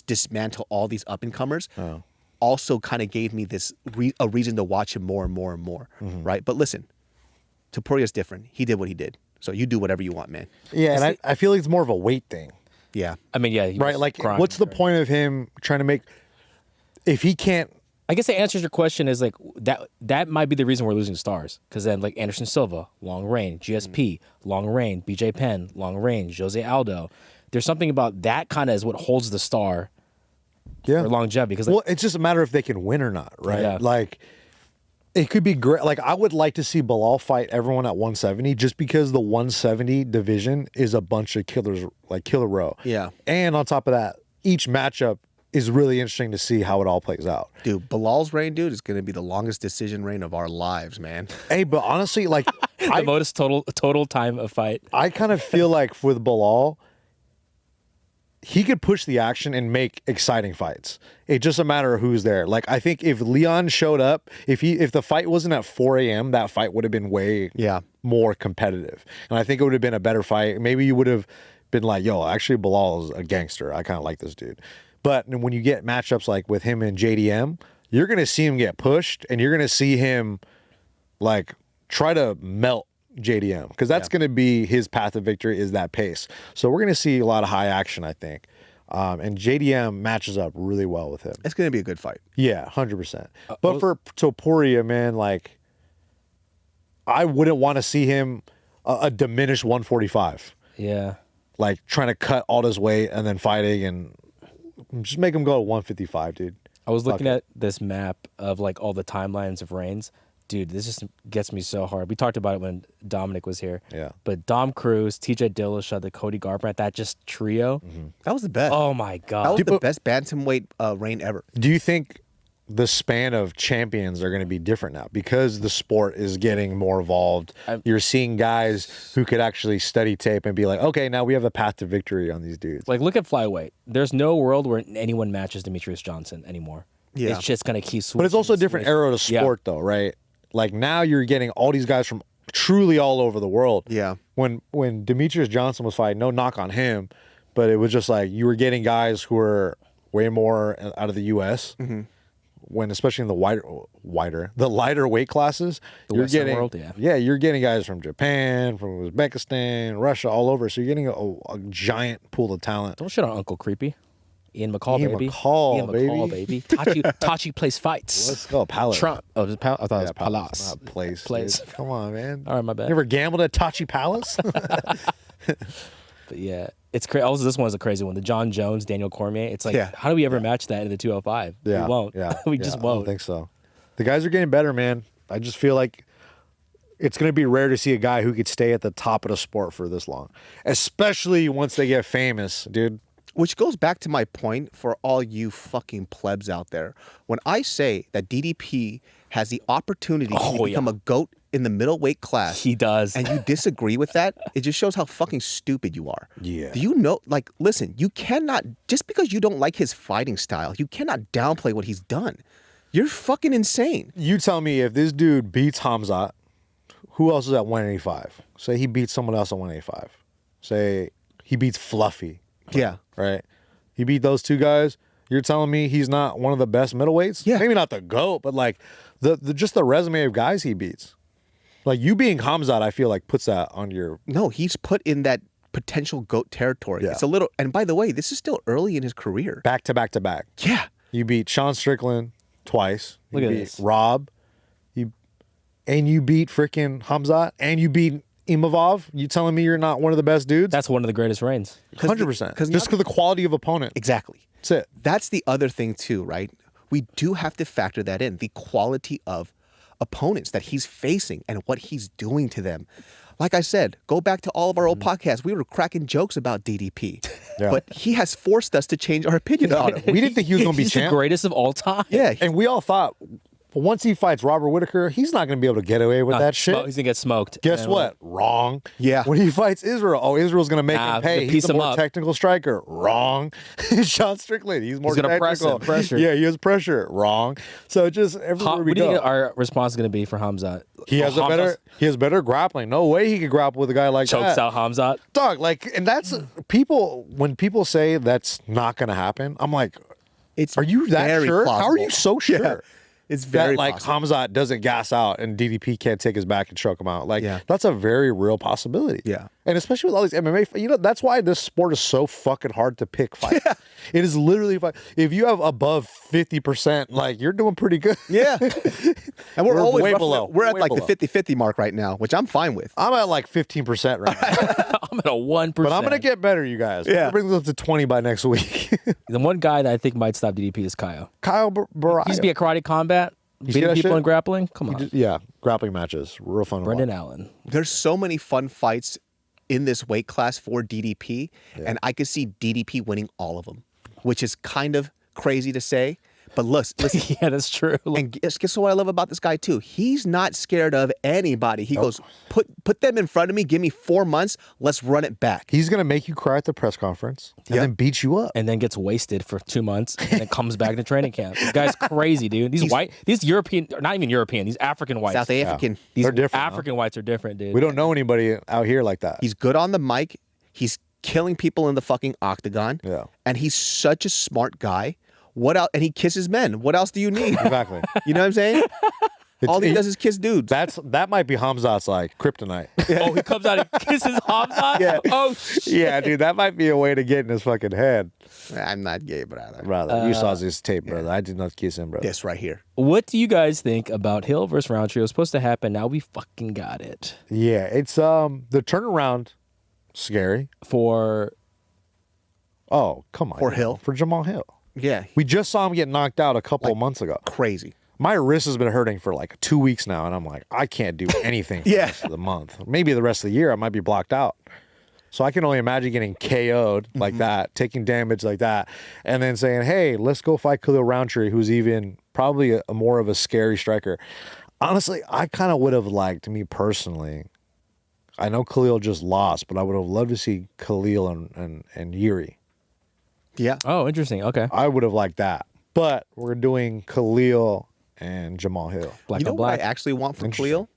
C: dismantle all these up-and-comers also kind of gave me this a reason to watch him more and more and more, right? But listen, Topuria's different. He did what he did. So you do whatever you want, man.
A: Yeah, and I feel like it's more of a weight thing.
C: Yeah.
B: I mean, yeah.
A: Right? Like, what's the point of him trying to make... if he can't,
B: I guess the answer to your question is like that might be the reason we're losing stars. Because then like Anderson Silva, long range, GSP, long range, BJ Penn, long range, Jose Aldo. There's something about that kind of is what holds the star for longevity. Because
A: well, it's just a matter if they can win or not, right?
B: Yeah.
A: Like it could be great. Like I would like to see Bilal fight everyone at 170 just because the 170 division is a bunch of killers, like killer row.
C: Yeah.
A: And on top of that, each matchup is really interesting to see how it all plays out.
C: Dude, Bilal's reign, dude, is going to be the longest decision reign of our lives, man.
A: Hey, but honestly, like
B: the most total time of fight.
A: I kind of feel like with Bilal, he could push the action and make exciting fights. It's just a matter of who's there. Like I think if Leon showed up, if the fight wasn't at 4 a.m., that fight would have been way more competitive. And I think it would have been a better fight. Maybe you would have been like, yo, actually Bilal is a gangster. I kind of like this dude. But when you get matchups like with him and JDM, you're going to see him get pushed and you're going to see him like try to melt JDM because that's going to be his path to victory is that pace. So we're going to see a lot of high action, I think. And JDM matches up really well with him.
C: It's going to be a good fight.
A: Yeah, 100%. But for Topuria, man, like I wouldn't want to see him a diminished 145.
B: Yeah.
A: Like trying to cut all his weight and then fighting and just make him go to 155, dude.
B: I was looking at this map of like all the timelines of reigns. Dude, this just gets me so hard. We talked about it when Dominic was here.
A: Yeah.
B: But Dom Cruz, TJ Dillashaw, the Cody Garbrandt, that just trio.
C: That was the best.
B: Oh my God.
C: That was the best bantamweight reign ever.
A: Do you think the span of champions are going to be different now because the sport is getting more evolved? You're seeing guys who could actually study tape and be like, okay, now we have a path to victory on these dudes.
B: Like, look at flyweight. There's no world where anyone matches Demetrius Johnson anymore.
C: Yeah.
B: It's just going to keep switching.
A: But it's also a different era of sport, though, right? Like now you're getting all these guys from truly all over the world.
C: Yeah.
A: When Demetrius Johnson was fighting, no knock on him, but it was just like you were getting guys who were way more out of the U.S. When especially in the lighter weight classes, you're
B: Western
A: getting
B: world,
A: you're getting guys from Japan, from Uzbekistan, Russia, all over. So you're getting a giant pool of talent.
B: Don't shit on Uncle Creepy. Ian McCall,
A: Ian
B: baby.
A: McCall,
B: Ian McCall, baby. Tachi plays fights.
A: Let's go, Palace.
B: Trump. Oh, I thought it was Palace.
A: Not place.
B: Place.
A: Come on, man.
B: All right, my bad.
A: You ever gambled at Tachi Palace?
B: But yeah, it's crazy. Also, this one's a crazy one. The John Jones, Daniel Cormier. It's like, how do we ever match that in the 205?
A: Yeah.
B: We won't.
A: Yeah.
B: We just won't.
A: I don't think so. The guys are getting better, man. I just feel like it's going to be rare to see a guy who could stay at the top of the sport for this long, especially once they get famous, dude.
C: Which goes back to my point for all you fucking plebs out there. When I say that DDP has the opportunity to become a GOAT in the middleweight class.
B: He does.
C: And you disagree with that, it just shows how fucking stupid you are.
A: Yeah.
C: Do you know, like, listen, you cannot, just because you don't like his fighting style, you cannot downplay what he's done. You're fucking insane.
A: You tell me if this dude beats Hamzat, who else is at 185? Say he beats someone else at 185. Say he beats Fluffy.
C: Yeah.
A: Right? He beat those two guys. You're telling me he's not one of the best middleweights?
C: Yeah.
A: Maybe not the GOAT, but like the just the resume of guys he beats. Like you being Hamzat, I feel like puts that on your...
C: No, he's put in that potential GOAT territory.
A: Yeah.
C: It's a little... And by the way, this is still early in his career.
A: Back to back to back.
C: Yeah.
A: You beat Sean Strickland twice.
B: Look
A: you
B: at
A: beat
B: this.
A: Rob. You beat freaking Hamzat. And you beat Imavov. You telling me you're not one of the best dudes?
B: That's one of the greatest reigns.
A: 100%. Just because the quality of opponent.
C: Exactly.
A: That's it.
C: That's the other thing too, right? We do have to factor that in. The quality of opponents that he's facing and what he's doing to them. Like I said, go back to all of our old podcasts. We were cracking jokes about DDP.
A: Yeah.
C: But he has forced us to change our opinion on him.
A: We didn't think he was going to be
B: He's
A: champ.
B: the greatest of all time.
C: Yeah.
A: And we all thought, well, once he fights Robert Whittaker, he's not going to be able to get away with that shit.
B: He's going to get smoked.
A: Guess what? Wrong.
C: Yeah.
A: When he fights Israel, Israel's going to make him pay.
B: piece
A: He's a
B: him
A: more
B: up.
A: technical striker. Wrong. Sean Strickland, he's more
B: He's gonna
A: technical.
B: press him, pressure.
A: Yeah, he has pressure. Wrong. So just everywhere
B: What
A: we
B: do you
A: go.
B: think our response is going to be for Hamzat?
A: He has better grappling. No way he could grapple with a guy like
B: Chokes
A: that.
B: out Hamzat.
A: Dog, like, and that's people. When people say that's not going to happen, I'm like,
C: It's
A: are you that
C: very
A: sure? How are
C: plausible.
A: you so sure?
C: Yeah. It's very
A: that, like,
C: possible.
A: Khamzat doesn't gas out and DDP can't take his back and choke him out. Like,
C: Yeah.
A: that's a very real possibility.
C: Yeah.
A: And especially with all these MMA, that's why this sport is so fucking hard to pick fights. Yeah. It is literally, if you have above 50%, like, you're doing pretty good.
C: Yeah. And we're always
A: way
C: roughly,
A: below.
C: We're at
A: Way
C: like
A: below.
C: the 50-50 mark right now, which I'm fine with.
A: I'm at like 15% right now.
B: I'm at a 1%.
A: But I'm going to get better, you guys.
C: Yeah.
A: I'll bring this up to 20 by next week.
B: The one guy that I think might stop DDP is Kyle.
A: Kyle Baraya.
B: He used to be at Karate Combat,
A: see
B: beating
A: that
B: people
A: shit?
B: in grappling. Come on.
A: Yeah, grappling matches. Real fun. to
B: Brendan
A: watch.
B: Allen.
C: There's so many fun fights in this weight class for DDP, and I could see DDP winning all of them, which is kind of crazy to say. But listen,
B: Yeah, that's true.
C: and guess what I love about this guy too? He's not scared of anybody. He goes, put them in front of me. Give me 4 months. Let's run it back.
A: He's going to make you cry at the press conference and then beat you up.
B: And then gets wasted for 2 months and then comes back to training camp. This guy's crazy, dude. These European, not even European, these African whites.
C: South African.
B: These
A: They're different.
B: African whites are different, dude.
A: We don't know anybody out here like that.
C: He's good on the mic. He's killing people in the fucking octagon.
A: Yeah.
C: And he's such a smart guy. What else? And he kisses men. What else do you need?
A: Exactly.
C: You know what I'm saying? All he does is kiss dudes.
A: That might be Hamzat's like kryptonite.
B: Oh, he comes out and kisses Hamza?
C: Yeah.
B: Oh, shit.
A: Yeah, dude, that might be a way to get in his fucking head.
C: I'm not gay, brother.
A: Brother, you saw this tape, brother. I did not kiss him, brother.
C: This right here.
B: What do you guys think about Hill versus Rountree? It was supposed to happen. Now we fucking got it.
A: Yeah, it's the turnaround, scary.
B: For
A: Oh, come on.
C: For Hill?
A: For Jamal Hill.
C: Yeah.
A: We just saw him get knocked out a couple of months ago.
C: Crazy.
A: My wrist has been hurting for like 2 weeks now, and I'm like, I can't do anything for the rest of the month. Maybe the rest of the year I might be blocked out. So I can only imagine getting KO'd like that, taking damage like that, and then saying, hey, let's go fight Khalil Rountree, who's even probably a more of a scary striker. Honestly, I kind of would have liked, me personally, I know Khalil just lost, but I would have loved to see Khalil and Yuri.
C: Yeah.
B: oh, interesting. Okay,
A: I would have liked that. But we're doing Khalil and Jamal Hill.
B: black
C: You know
B: on
C: what
B: black.
C: I actually want from
A: Interesting.
C: Khalil?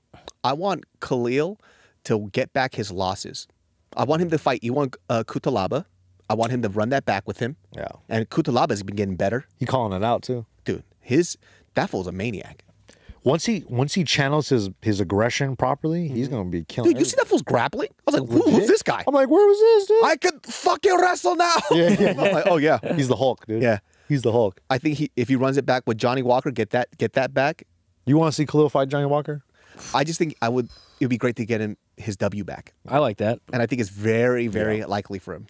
C: I want Khalil to get back his losses. I want him to fight Iwan Kutalaba. I want him to run that back with him.
A: Yeah.
C: And Kutalaba's been getting better.
A: He calling it out too.
C: Dude, that fool's a maniac.
A: Once he channels his aggression properly, he's gonna be killing.
C: Dude, you see that fool's grappling? I was like, who's this guy?
A: I'm like, where was this, dude?
C: I could fucking wrestle now.
A: Yeah.
C: I'm like, oh yeah.
A: He's the Hulk, dude.
C: Yeah.
A: He's the Hulk.
C: I think if he runs it back with Johnny Walker, get that back.
A: You want to see Khalil fight Johnny Walker?
C: I just think it'd be great to get him his W back.
B: I like that.
C: And I think it's very, very likely for him.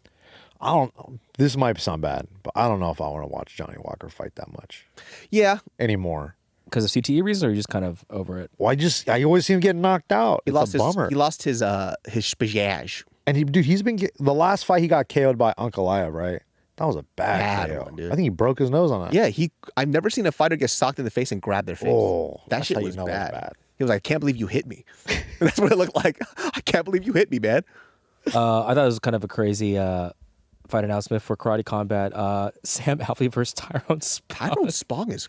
A: I don't. This might sound bad, but I don't know if I want to watch Johnny Walker fight that much
C: Yeah.
A: anymore.
B: Because of CTE reasons, or you're just kind of over it?
A: Well, I always see him getting knocked out.
C: He
A: It's
C: lost
A: a bummer.
C: He lost his spagage.
A: And he's been the last fight he got KO'd by Ankalaev, right? That was a bad KO.
C: one, dude.
A: I think he broke his nose on that.
C: Yeah, I've never seen a fighter get socked in the face and grab their face.
A: Oh,
C: that
A: that's
C: shit
A: how you
C: was
A: know it's
C: bad.
A: bad.
C: He was like, I can't believe you hit me. That's what it looked like. I can't believe you hit me, man.
B: I thought it was kind of a crazy fight announcement for Karate Combat. Sam Alvey versus Tyrone Spong.
C: Tyrone Spong is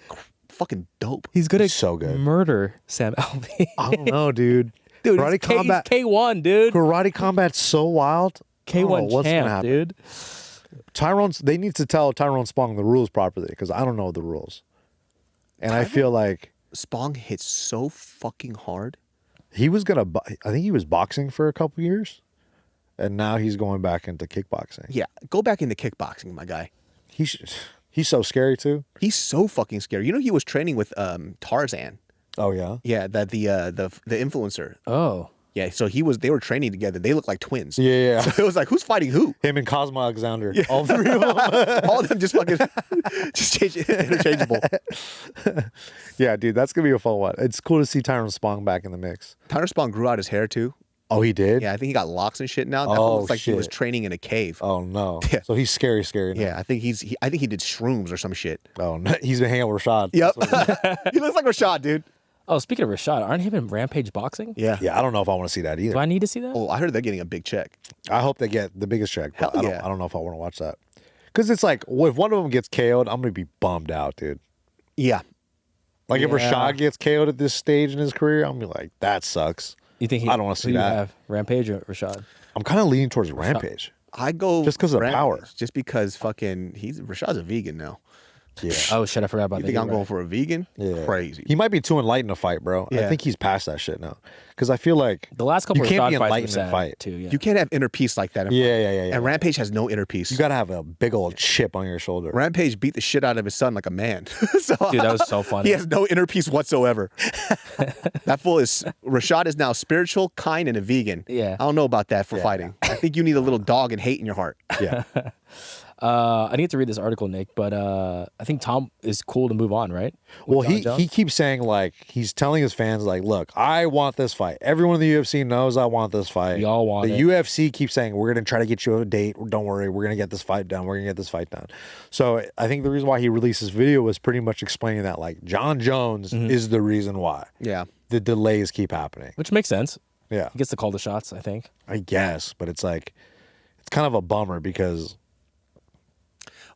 C: fucking dope.
B: He's gonna
A: so good.
B: murder Sam Alvey.
A: I don't know, dude.
B: Dude,
A: Karate
B: he's
A: Combat.
B: K1, dude.
A: Karate Combat's so wild. I don't know
B: K1
A: what's gonna
B: champ,
A: happen.
B: dude.
A: They need to tell Tyrone Spong the rules properly because I don't know the rules. And I feel like
C: Spong hits so fucking hard.
A: he was I think he was boxing for a couple years, and now he's going back into kickboxing.
C: Yeah, go back into kickboxing, my guy.
A: He's so scary too.
C: He's so fucking scary. You know, he was training with Tarzan.
A: Oh yeah.
C: Yeah, the influencer.
B: Oh.
C: Yeah, so they were training together. They look like twins.
A: Yeah.
C: So it was like, who's fighting who?
A: Him and Cosmo Alexander. All three of them.
C: All of them just fucking just interchangeable.
A: Yeah, dude, that's gonna be a fun one. It's cool to see Tyrone Spong back in the mix.
C: Tyrone Spong grew out his hair too.
A: Oh, he did?
C: Yeah, I think he got locks and shit now. That
A: Oh,
C: looks like he was
A: shit.
C: training in a cave.
A: Oh no.
C: Yeah.
A: So he's scary now.
C: Yeah, I think he did shrooms or some shit.
A: Oh no. He's been hanging with Rashad.
C: Yep.
A: That's what
C: He looks like Rashad, dude.
B: Oh, speaking of Rashad, aren't him in Rampage Boxing?
C: Yeah.
A: Yeah, I don't know if I want to see that either.
B: Do I need to see that?
C: Oh, I heard they're getting a big check.
A: I hope they get the biggest check. But
C: Hell yeah.
A: I don't know if I want to watch that. Because it's like, if one of them gets KO'd, I'm going to be bummed out, dude.
C: Yeah.
A: Like if
B: Yeah.
A: Rashad gets KO'd at this stage in his career, I'm going to be like, that sucks.
B: You think
A: I don't wanna see
B: who you
A: that.
B: have, Rampage or Rashad?
A: I'm kind of leaning towards Rampage.
C: I go
A: Just 'cause of
C: Rampage,
A: power.
C: Just because fucking Rashad's a vegan now.
A: Yeah.
B: Oh shit, I forgot about
C: You
B: that.
C: think
B: You're
C: I'm
B: right.
C: going for a vegan?
A: Yeah.
C: Crazy.
A: He might be too enlightened to fight, bro. I
C: Yeah.
A: think he's past that shit now. Because I feel like
B: The last couple
A: you
B: of
A: can't
B: dog
A: be
B: fights were
A: enlightened
B: sad
A: and fight.
B: too. Yeah.
C: You can't have inner peace like that.
A: Yeah.
C: And Rampage has no inner peace.
A: You gotta have a big old chip on your shoulder.
C: Rampage beat the shit out of his son like a man. So,
B: Dude, that was so funny.
C: He has no inner peace whatsoever. That fool is Rashad is now spiritual, kind, and a vegan.
B: Yeah.
C: I don't know about that for fighting. I think you need a little dog and hate in your heart.
A: Yeah.
B: I need to read this article, Nick, but I think Tom is cool to move on, right?
A: Well,
B: With John Jones?
A: he keeps saying, like, he's telling his fans, like, look, I want this fight. Everyone in the UFC knows I want this fight.
B: We all want
A: the
B: it.
A: UFC keeps saying, we're going to try to get you a date. Don't worry. We're going to get this fight done. We're going to get this fight done. So I think the reason why he released this video was pretty much explaining that, like, John Jones is the reason why
C: Yeah.
A: the delays keep happening.
B: Which makes sense.
A: Yeah.
B: He gets to call the shots, I think.
A: I guess. But it's like, it's kind of a bummer because...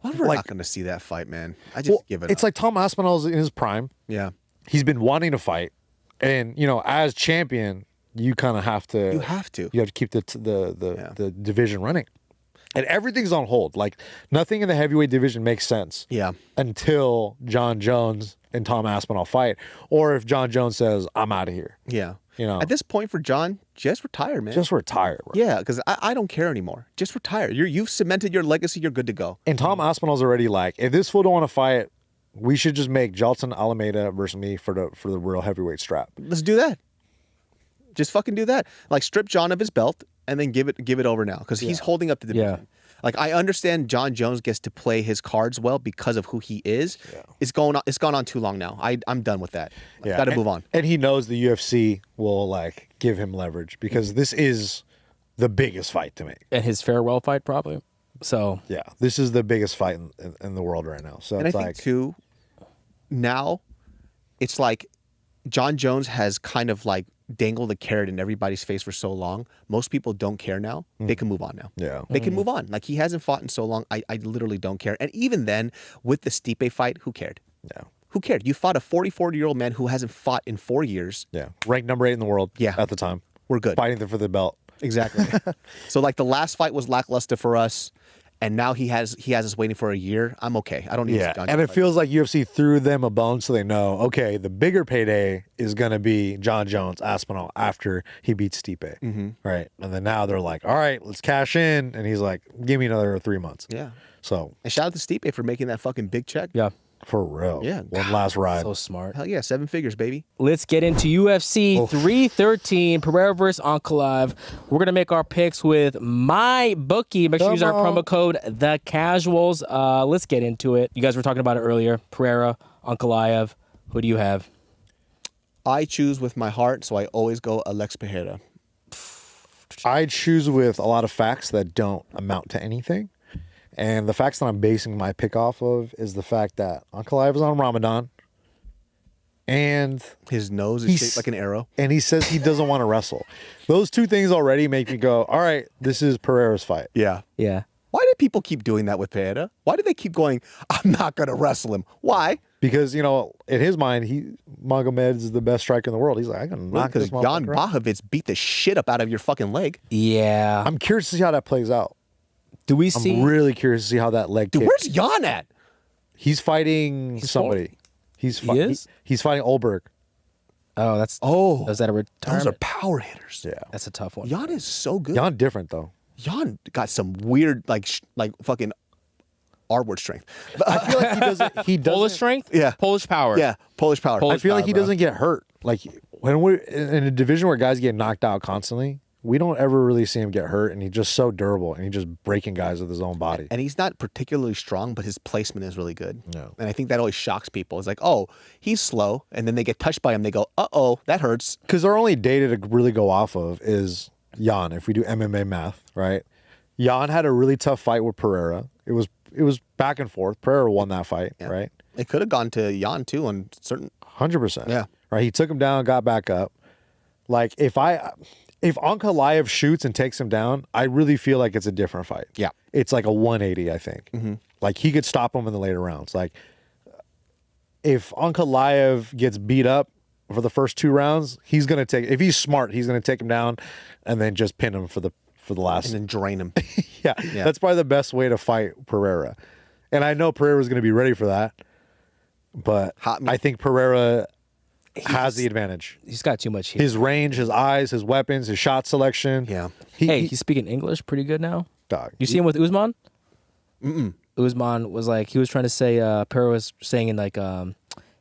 C: Well, we're
A: Like-
C: not going to see that fight, man. I just give it
A: it's
C: up.
A: like Tom Aspinall's in his prime.
C: Yeah.
A: He's been wanting to fight. And, you know, as champion, you kind of have to...
C: You have to.
A: You have to keep the division running. And everything's on hold. Like, nothing in the heavyweight division makes sense.
C: Yeah.
A: Until John Jones and Tom Aspinall fight. Or if John Jones says, I'm out of here.
C: Yeah.
A: You know.
C: At this point for John, just retire, man.
A: Just retire, bro.
C: Yeah, because I don't care anymore. Just retire. You've cemented your legacy. You're good to go.
A: And Tom Aspinall's already like, if this fool don't want to fight, we should just make Jelton Almeida versus me for the real heavyweight strap.
C: Let's do that. Just fucking do that. Like strip John of his belt and then give it over now because he's holding up the division. Like I understand John Jones gets to play his cards well because of who he is. Yeah. It's gone on too long now. I'm done with that. Got to move on.
A: And he knows the UFC will like give him leverage because this is the biggest fight to make.
B: And his farewell fight, probably. So
A: yeah, this is the biggest fight in the world right now. So
C: and
A: it's
C: I
A: like
C: think too, now it's like John Jones has kind of like dangled a carrot in everybody's face for so long. Most people don't care now. They can move on now.
A: Yeah.
C: They can move on. Like he hasn't fought in so long. I literally don't care. And even then, with the Stipe fight, who cared?
A: Yeah.
C: Who cared? You fought a 44-year-old man who hasn't fought in 4 years.
A: Yeah. Ranked number 8 in the world at the time.
C: We're good.
A: Fighting for the belt.
C: Exactly. So like the last fight was lackluster for us. And now he has us waiting for a year. I'm okay. I don't need
A: Yeah,
C: to John
A: and it
C: fight.
A: feels like UFC threw them a bone so they know, okay, the bigger payday is going to be John Jones, Aspinall, after he beats Stipe. Right? And then now they're like, all right, let's cash in. And he's like, give me another 3 months.
C: Yeah.
A: So.
C: And shout out to Stipe for making that fucking big check.
B: yeah.
A: For real.
C: Yeah.
A: One last ride.
B: So smart.
C: Hell yeah, 7 figures, baby.
B: Let's get into UFC 313, Pereira versus Ankalaev. We're going to make our picks with my bookie. Make sure you use our promo code, TheCasuals. Let's get into it. You guys were talking about it earlier. Pereira, Ankalaev. Who do you have?
C: I choose with my heart, so I always go Alex Pereira.
A: I choose with a lot of facts that don't amount to anything. And the facts that I'm basing my pick off of is the fact that Ankalaev is on Ramadan. And
C: His nose is shaped like an arrow.
A: And he says he doesn't want to wrestle. Those two things already make me go, all right, this is Pereira's fight.
C: Yeah.
B: Yeah.
C: Why do people keep doing that with Pereira? Why do they keep going, I'm not going to wrestle him? Why?
A: Because, you know, in his mind, Magomed is the best striker in the world. He's like, I'm going to knock
C: Because
A: this
C: Jan
A: motherfucker out.
C: Blachowicz beat the shit up out of your fucking leg.
B: Yeah.
A: I'm curious to see how that plays out.
B: Do we see?
A: I'm really curious to see how that leg
C: Dude,
A: kick.
C: where's Jan at?
A: He's fighting somebody. He's he's fighting Olberg.
B: Oh, that's.
C: Oh.
B: Is that a
C: Those
B: retirement?
C: are power hitters.
A: Yeah.
B: That's a tough one.
C: Jan is so good.
A: Jan different, though.
C: Jan got some weird, like fucking R-word strength.
A: I feel like he doesn't.
B: Polish strength?
C: Yeah.
B: Polish power.
C: Yeah, Polish power.
B: Polish
A: I feel like
B: power,
A: he
B: bro.
A: doesn't get hurt. Like when we're in a division where guys get knocked out constantly, we don't ever really see him get hurt, and he's just so durable, and he's just breaking guys with his own body.
C: And he's not particularly strong, but his placement is really good.
A: No.
C: And I think that always shocks people. It's like, oh, he's slow. And then they get touched by him. They go, uh-oh, that hurts.
A: Because our only data to really go off of is Jan. If we do MMA math, right? Jan had a really tough fight with Pereira. It was back and forth. Pereira won that fight, right?
C: It could have gone to Jan, too, on certain...
A: 100%.
C: Yeah.
A: Right? He took him down, got back up. Like, if Ankalaev shoots and takes him down, I really feel like it's a different fight.
C: Yeah.
A: It's like a 180, I think. Like, he could stop him in the later rounds. Like, if Ankalaev gets beat up for the first 2 rounds, he's going to take... If he's smart, he's going to take him down and then just pin him for the last...
C: And then drain him.
A: yeah, that's probably the best way to fight Pereira. And I know Pereira's going to be ready for that. but I think Pereira has the advantage.
B: He's got too much heat.
A: His range, his eyes, his weapons, his shot selection.
C: Yeah.
B: He's speaking English pretty good now.
A: Dog.
B: You see him with Usman? Usman was like, he was trying to say, Pereira was saying in like,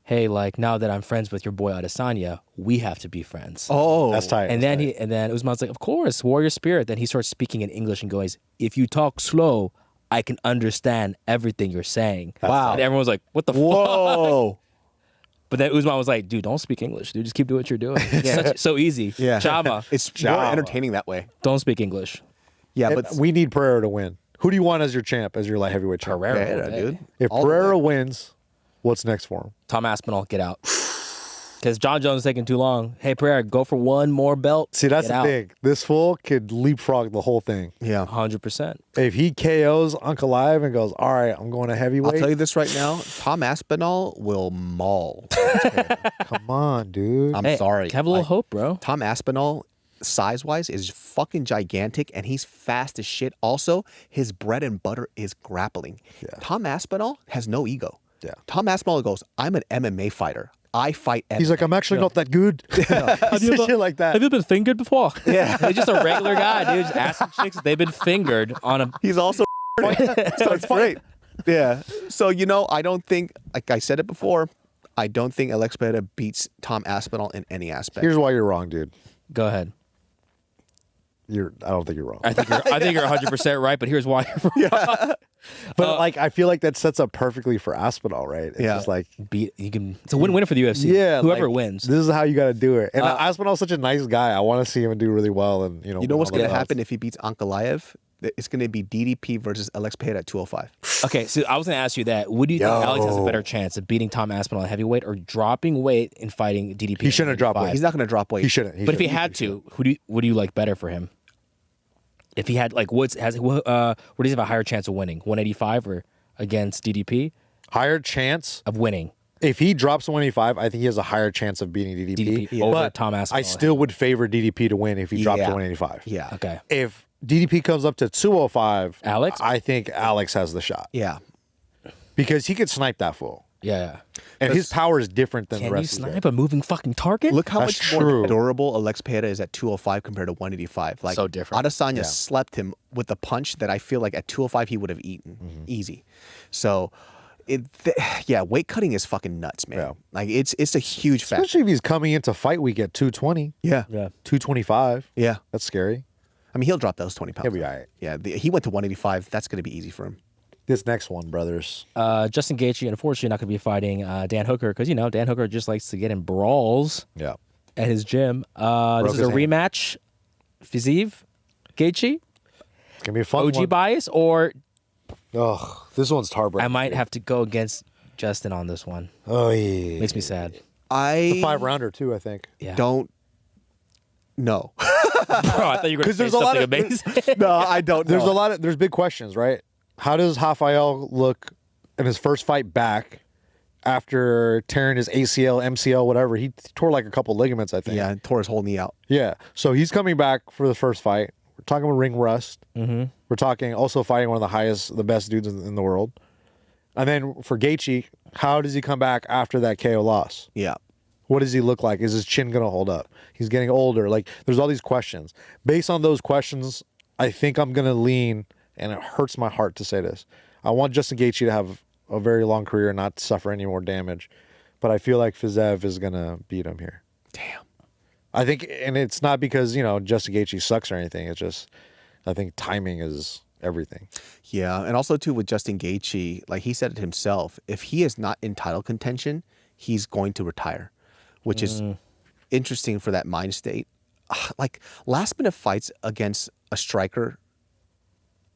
B: hey, like now that I'm friends with your boy Adesanya, we have to be friends.
C: Oh,
A: that's tight.
B: And then Usman's like, of course, warrior spirit. Then he starts speaking in English and goes, if you talk slow, I can understand everything you're saying.
C: Wow.
B: And everyone was like, what the
C: Whoa.
B: fuck? But then Usman was like, dude, don't speak English, dude. Just keep doing what you're doing. It's so easy.
C: Yeah.
B: Chama.
C: It's more entertaining that way.
B: Don't speak English.
C: Yeah, but
A: we need Pereira to win. Who do you want as your champ, as your light heavyweight champ?
B: Pereira,
C: dude.
A: If Pereira wins, what's next for him?
B: Tom Aspinall, get out. Because John Jones is taking too long. Hey, Pereira, go for one more belt.
A: See, that's
B: get
A: the
B: out.
A: thing. This fool could leapfrog the whole thing.
C: Yeah.
B: 100%.
A: If he KOs Ankalaev and goes, all right, I'm going to heavyweight.
C: I'll tell you this right now. Tom Aspinall will maul.
A: Come on, dude.
C: I'm sorry.
B: Have a little hope, bro.
C: Tom Aspinall, size-wise, is fucking gigantic, and he's fast as shit. Also, his bread and butter is grappling.
A: Yeah.
C: Tom Aspinall has no ego.
A: Yeah.
C: Tom Aspinall goes, I'm an MMA fighter. I fight MMA.
A: He's like, I'm actually not that good. He said shit like that.
B: Have you been fingered before?
C: Yeah.
B: He's just a regular guy, dude. Just asking chicks if they've been fingered on a...
C: He's also so it's great. Yeah. So, I don't think, like I said it before, I don't think Alex Pereira beats Tom Aspinall in any aspect.
A: Here's why you're wrong, dude.
B: Go ahead.
A: I don't think you're wrong.
B: I think you're 100% right, but here's why you're wrong.
A: But I feel like that sets up perfectly for Aspinall, right? It's just like
B: It's a win-win for the UFC.
A: Yeah,
B: Whoever
A: like,
B: wins.
A: This is how you got to do it. And Aspinall's such a nice guy. I want to see him do really well. And
C: you know what's going to happen if he beats Ankalaev? It's going to be DDP versus Alex Pereira at 205.
B: Okay, so I was going to ask you that. Would you think Alex has a better chance of beating Tom Aspinall at heavyweight or dropping weight and fighting DDP?
A: He shouldn't have dropped weight.
C: He's not going to drop weight.
A: He shouldn't.
B: But if he had to, would you like better for him? If he had where does he have a higher chance of winning? 185 or against DDP?
A: Higher chance
B: of winning.
A: If he drops 185, I think he has a higher chance of beating DDP.
B: Over Tom Aspinall.
A: I still would favor DDP to win if he dropped to 185.
C: Yeah.
B: Okay.
A: If DDP comes up to 205,
B: Alex?
A: I think Alex has the shot.
C: Yeah.
A: Because he could snipe that fool.
B: Yeah.
A: And his power is different than the
B: Can you
A: rest of
B: snipe a moving fucking target?
C: Look how
A: That's
C: much
A: true.
C: more durable Alex Pereira is at 205 compared to 185. Like,
B: So different.
C: Adesanya slept him with a punch that I feel like at 205 he would have eaten easy. So, weight cutting is fucking nuts, man.
A: Yeah.
C: Like it's a huge factor.
A: Especially if he's coming into fight week at 220,
C: Yeah.
A: 225.
C: Yeah.
A: That's scary.
C: I mean, he'll drop those 20 pounds.
A: He'll be all right.
C: Yeah. He went to 185. That's going to be easy for him.
A: This next one, brothers.
B: Justin Gaethje, unfortunately, not going to be fighting Dan Hooker because, Dan Hooker just likes to get in brawls
A: Yeah.
B: at his gym. This is a rematch. Fiziev, Gaethje,
A: It's going to be a fun
B: OG
A: one.
B: bias, or
A: Oh, this one's heartbreaking.
B: I might have to go against Justin on this one.
A: Oh, yeah.
B: Makes me sad.
A: It's a 5-rounder, too, I think.
B: Yeah.
C: Don't. No.
B: Bro, I thought you were going to say
A: there's a lot
B: something
A: of-
B: amazing.
C: No, I don't know.
A: There's big questions, right? How does Rafael look in his first fight back after tearing his ACL, MCL, whatever? He tore like a couple ligaments, I think.
C: Yeah, tore his whole knee out.
A: Yeah. So he's coming back for the first fight. We're talking about ring rust. Mm-hmm. We're talking also fighting one of the best dudes in the world. And then for Gaethje, how does he come back after that KO loss?
C: Yeah.
A: What does he look like? Is his chin going to hold up? He's getting older. Like, there's all these questions. Based on those questions, I think I'm going to lean, and it hurts my heart to say this, I want Justin Gaethje to have a very long career and not suffer any more damage. But I feel like Fiziev is going to beat him here.
C: Damn.
A: I think, and it's not because, Justin Gaethje sucks or anything. It's just, I think timing is everything.
C: Yeah, and also too with Justin Gaethje, like he said it himself, if he is not in title contention, he's going to retire, which is interesting for that mind state. Like last minute fights against a striker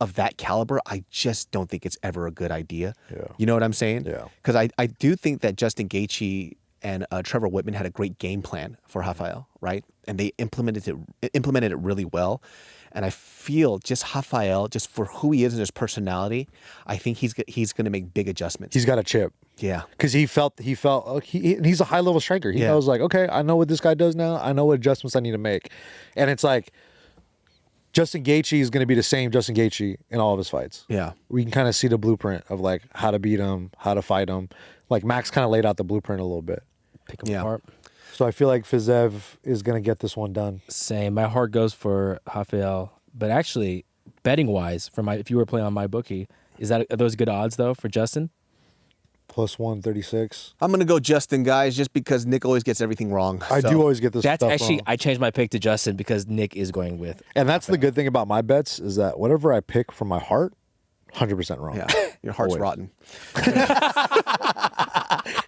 C: of that caliber, I just don't think it's ever a good idea.
A: Yeah.
C: You know what I'm saying?
A: Yeah.
C: Because I do think that Justin Gaethje and Trevor Whitman had a great game plan for Rafael, right? And they implemented it really well. And I feel just Rafael, just for who he is and his personality, I think he's going to make big adjustments.
A: He's got a chip.
C: Yeah.
A: Because he's a high level striker. He knows like, okay, I know what this guy does now. I know what adjustments I need to make. And it's like, Justin Gaethje is going to be the same Justin Gaethje in all of his fights.
C: Yeah.
A: We can kind of see the blueprint of like how to beat him, how to fight him. Like Max kind of laid out the blueprint a little bit.
B: Pick him apart.
A: So I feel like Fiziev is going to get this one done.
B: Same. My heart goes for Rafael, but actually, betting wise, if you were playing on my bookie, are those good odds though for Justin?
A: Plus 136.
C: I'm gonna go Justin, guys, just because Nick always gets everything wrong.
A: I do always get this.
B: That's
A: stuff
B: actually
A: wrong.
B: I changed my pick to Justin because Nick is going with.
A: And that's the good thing about my bets is that whatever I pick from my heart, 100% wrong.
C: Yeah, your heart's rotten.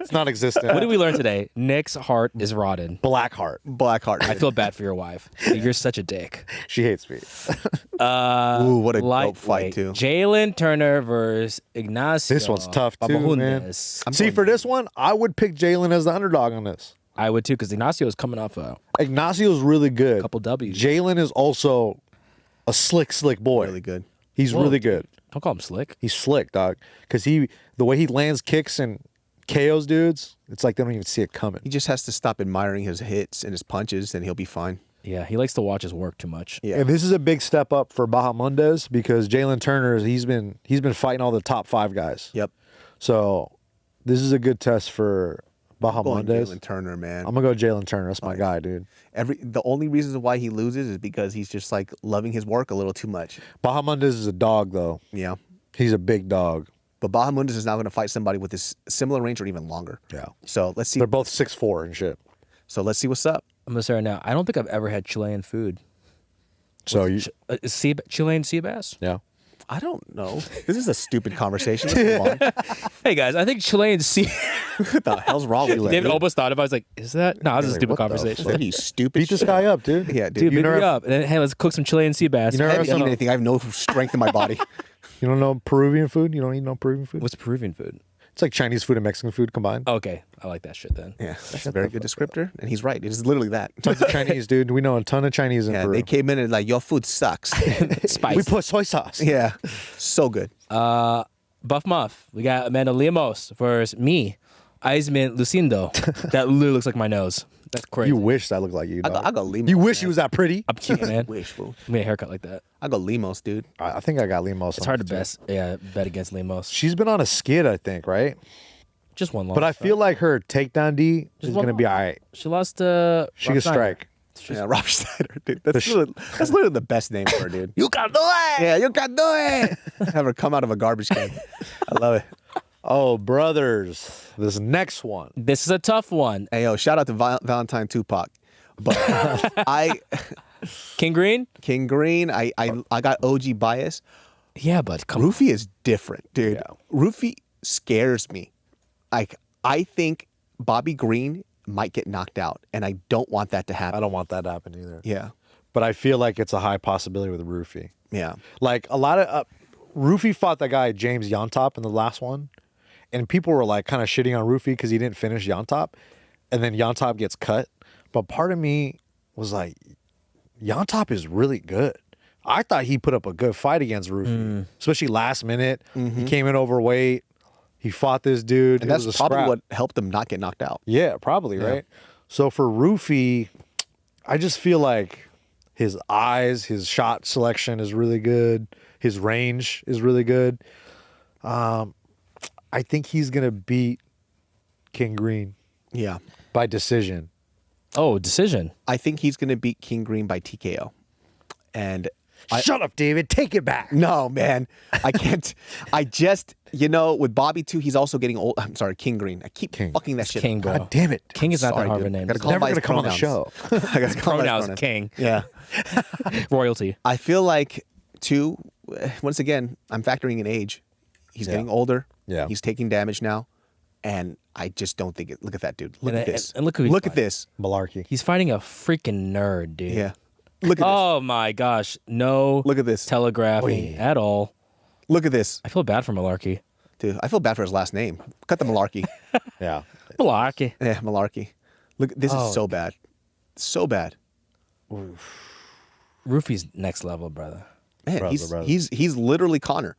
A: It's not existent.
B: What did we learn today? Nick's heart is rotten.
A: Black heart.
C: Black heart.
B: I feel bad for your wife. You're such a dick.
A: She hates me.
C: Ooh, what a dope fight too.
B: Jalen Turner versus Ignacio.
A: This one's tough too, man.
B: Babajundes.
A: See, for this one, I would pick Jalen as the underdog on this.
B: I would too, because Ignacio is coming off a
A: Ignacio's really good.
B: couple W's.
A: Jalen is also a slick boy.
C: Really good.
A: He's really good.
B: Don't call him slick.
A: He's slick, dog. Because the way he lands kicks and KOs dudes, it's like they don't even see it coming.
C: He just has to stop admiring his hits and his punches, and he'll be fine.
B: Yeah, he likes to watch his work too much.
C: Yeah.
A: And this is a big step up for Bahamondes because Jalen Turner, he's been fighting all the top 5 guys.
C: Yep.
A: So this is a good test for Bahamondes.
C: Jalen Turner, man.
A: I'm gonna go Jalen Turner. That's my guy, dude.
C: The only reason why he loses is because he's just like loving his work a little too much.
A: Bahamondes is a dog, though.
C: Yeah.
A: He's a big dog.
C: But Bahamondes is now going to fight somebody with this similar range or even longer.
A: Yeah.
C: So let's see.
A: They're both 6'4" and shit.
C: So let's see what's up.
B: I'm gonna say right now, I don't think I've ever had Chilean food.
A: So you,
B: Is Chilean sea bass?
A: yeah.
C: I don't know. This is a stupid conversation. Let's move on.
B: Hey guys, I think Chilean sea.
C: What the hell's wrong with you?
B: David almost thought about. I was like, "Is that no? This is a stupid
A: what the
B: conversation."
C: Are you stupid?
A: Beat this guy up, dude.
C: Yeah,
B: Dude,
C: dude.
B: beat me up. And then, hey, let's cook some Chilean sea bass.
A: You never
C: I
A: had
C: haven't
A: some,
C: eaten anything. I have no strength in my body.
A: you don't know Peruvian food? You don't eat no Peruvian food?
B: What's Peruvian food?
A: It's like Chinese food and Mexican food combined.
B: Okay, I like that shit then.
C: Yeah, that's a very good descriptor. And he's right. It is literally that.
A: Tons of Chinese, dude. We know a ton of Chinese in
C: Yeah,
A: Peru.
C: they came in and like, your food sucks.
B: Spice.
A: We put soy sauce.
C: Yeah, so good.
B: Buff Muff. We got Amanda Lemos versus me, Eisman Lucindo. That literally looks like my nose. That's crazy.
A: You wish that looked like you, dog.
C: I go Limos.
A: You wish he was that pretty?
B: I'm cute, man.
C: Wish, fool.
B: Give me a haircut like that.
C: I go Limos, dude.
A: I think I got Lemos.
B: It's hard to bet against Lemos.
A: She's been on a skid, I think, right?
B: Just one loss.
A: But I feel like her takedown D is
B: one
A: going to be all right.
B: she lost to.
A: She
B: Rob
A: can
B: Schneider.
A: strike.
C: Yeah, Rob Schneider, dude. That's literally the best name for her, dude.
B: You can do it.
C: Yeah, you can do it. Have her come out of a garbage can. I love it.
A: Oh, brothers. This next one.
B: This is a tough one.
C: Hey, yo, shout out to Valentine Tupac. But
B: King Green.
C: King Green, I got OG bias.
B: Yeah, but come on.
C: Roofy is different, dude.
A: Yeah.
C: Roofy scares me. Like, I think Bobby Green might get knocked out, and I don't want that to happen.
A: I don't want that to happen either.
C: Yeah.
A: But I feel like it's a high possibility with Roofy.
C: Yeah.
A: Like a lot of Roofy fought that guy James Yontop in the last one, and people were like kind of shitting on Roofy because he didn't finish Yontop, and then Yontop gets cut. But part of me was like, Yontop is really good. I thought he put up a good fight against Roofy, especially last minute. He came in overweight. He fought this dude.
C: And
A: It was
C: that's
A: a
C: probably
A: scrap.
C: what helped him not get knocked out.
A: Yeah, probably, right? So for Roofy, I just feel like his eyes, his shot selection is really good. His range is really good. I think he's going to beat King Green
C: Yeah.
A: by decision.
B: Oh, decision.
C: I think he's going to beat King Green by TKO. And
A: Shut up, David. Take it back.
C: no, man, I can't. I just, with Bobby too, he's also getting old. I'm sorry, King Green. I keep fucking that shit
B: King,
C: up.
B: bro.
A: God damn it.
B: King is not
C: Sorry,
B: that hard of a
C: dude.
B: name.
C: Gotta
B: It's
C: call him
A: Never
C: by
A: going to
C: his
A: come on the
C: pronouns.
A: show.
C: I gotta call him by his
B: pronouns
C: pronouns.
B: King.
C: Yeah.
B: Royalty.
C: I feel like, too, once again, I'm factoring in age. He's getting older.
A: Yeah.
C: He's taking damage now. And I just don't think it. Look at that, dude. Look at this.
B: and look who he's
C: Look at
B: fighting.
C: this.
A: Malarkey.
B: He's fighting a freaking nerd, dude.
C: Yeah. Look at
B: Oh my gosh. No
C: Look at this.
B: telegraphing at all.
C: this. Look at this.
B: I feel bad for Malarkey.
C: Dude, I feel bad for his last name. Cut the malarkey.
A: Yeah.
B: Malarkey.
C: Yeah, malarkey. Look, this is so bad. So bad.
B: Roofy's next level, brother.
C: Man,
A: Brother.
C: he's literally Connor.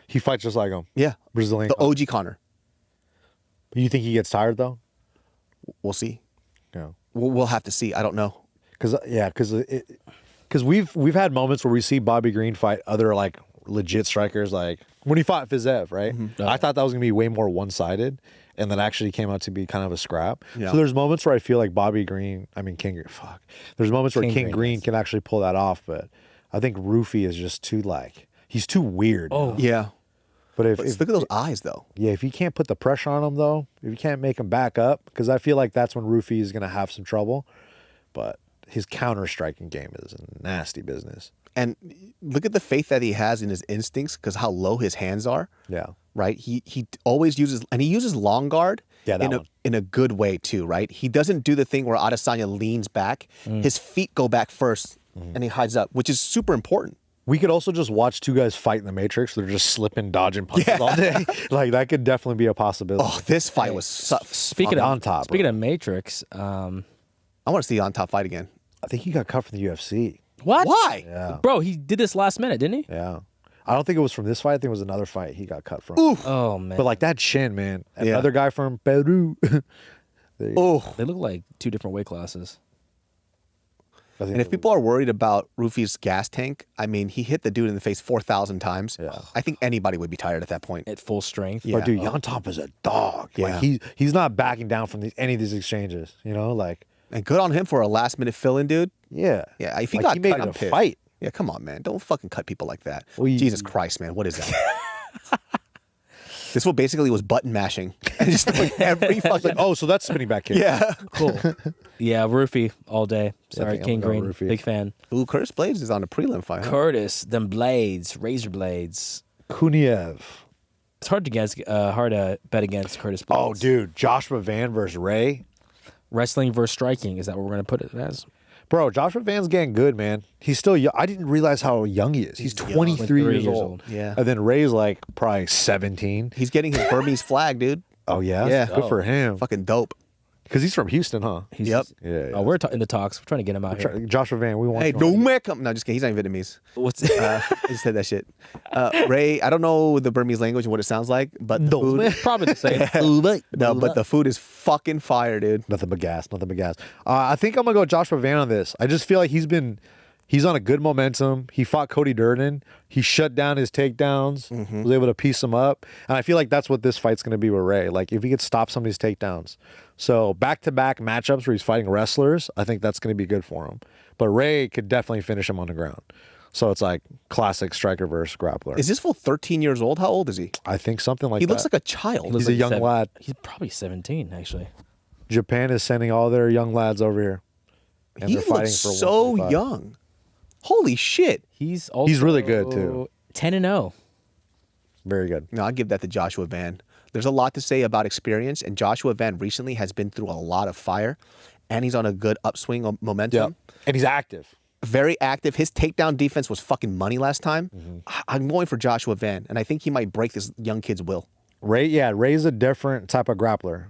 A: He fights just like him.
C: Yeah.
A: Brazilian.
C: The OG Connor.
A: You think he gets tired, though?
C: We'll see.
A: Yeah.
C: We'll have to see. I don't know.
A: Because because we've had moments where we see Bobby Green fight other like legit strikers, like when he fought Fiziev, right? I thought that was gonna be way more one-sided, and that actually came out to be kind of a scrap. Yeah. So there's moments where I feel like Bobby Green, there's moments where King Green can actually pull that off, but I think Roofy is just too he's too weird.
C: Oh yeah.
A: But if
C: look at those eyes though.
A: Yeah, if you can't put the pressure on him though, if you can't make him back up, because I feel like that's when Roofy is gonna have some trouble. But his counter striking game is a nasty business.
C: And look at the faith that he has in his instincts, because how low his hands are.
A: Yeah.
C: Right. He always uses long guard.
A: Yeah,
C: in a good way too. Right. He doesn't do the thing where Adesanya leans back. His feet go back first, and he hides up, which is super important.
A: We could also just watch two guys fight in the Matrix. They're just slipping, dodging punches all day. Like that could definitely be a possibility.
C: Oh, this fight was
B: speaking of Matrix.
C: I want to see On Top fight again.
A: I think he got cut from the UFC.
B: What?
C: Why?
A: Yeah.
B: Bro, he did this last minute, didn't he?
A: Yeah. I don't think it was from this fight. I think it was another fight he got cut from.
C: Oof.
B: Oh, man.
A: But like that chin, man. Another guy from Peru.
B: They look like two different weight classes.
C: And if people are worried about Roofy's gas tank, I mean, he hit the dude in the face 4,000 times.
A: Yeah.
C: I think anybody would be tired at that point.
B: At full strength.
A: Yeah. But dude, Jan Top is a dog.
C: Yeah.
A: Like he's not backing down from any of these exchanges. You know, like.
C: And good on him for a last minute fill-in, dude.
A: Yeah.
C: Yeah. If he
A: like
C: got
A: he made
C: cut,
A: it
C: I'm
A: a
C: pissed.
A: fight.
C: Yeah, come on, man. Don't fucking cut people like that.
A: Well,
C: Jesus Christ, man. What is that? This one basically was button mashing. And just like every fucking...
A: Oh, so that's spinning back kick.
C: Yeah.
B: Cool. Yeah, Roofy all day. Sorry, King Green. Big fan.
C: Ooh, Curtis Blades is on a prelim fight. Huh?
B: Curtis, them blades, razor blades.
A: Kuniev.
B: It's hard to bet against Curtis Blades.
A: Oh, dude. Joshua Van versus Ray.
B: Wrestling versus striking. Is that what we're going to put it as?
A: Bro, Joshua Van's getting good, man. He's still young. I didn't realize how young he is. He's 23 years old.
C: Yeah.
A: And then Ray's like probably 17.
C: He's getting his Burmese flag, dude.
A: Oh, yeah?
C: Yeah.
A: Good for him.
C: Fucking dope.
A: Because he's from Houston, huh?
C: Yep.
A: Yeah.
B: Oh, we're in the talks. We're trying to get him out here.
A: Joshua Van, we want
C: Hey,
A: you
C: don't
A: on.
C: make him. No, just kidding. He's not even Vietnamese.
B: What's
C: I just said that shit. Ray, I don't know the Burmese language and what it sounds like, but the food,
B: probably the same.
C: no, but the food is fucking fire, dude.
A: Nothing but gas. Nothing but gas. I think I'm going to go Joshua Van on this. I just feel like he's on a good momentum. He fought Cody Durden. He shut down his takedowns, was able to piece them up. And I feel like that's what this fight's going to be with Ray. Like, if he could stop some of these takedowns. So, back-to-back matchups where he's fighting wrestlers, I think that's going to be good for him. But Ray could definitely finish him on the ground. So, it's like classic striker versus grappler.
C: Is this fool 13 years old? How old is he?
A: I think something like that.
C: He looks like a child.
A: He's a young lad.
B: He's probably 17, actually.
A: Japan is sending all their young lads over here. And
C: He
A: they're fighting
C: looks
A: for
C: so
A: 125.
C: young. Holy shit.
B: He's
A: really good, too.
B: 10-0.
A: Very good.
C: No, I'll give that to Joshua Van. There's a lot to say about experience, and Joshua Van recently has been through a lot of fire, and he's on a good upswing of momentum.
A: Yeah. And he's active.
C: Very active. His takedown defense was fucking money last time. I'm going for Joshua Van, and I think he might break this young kid's will.
A: Ray's a different type of grappler.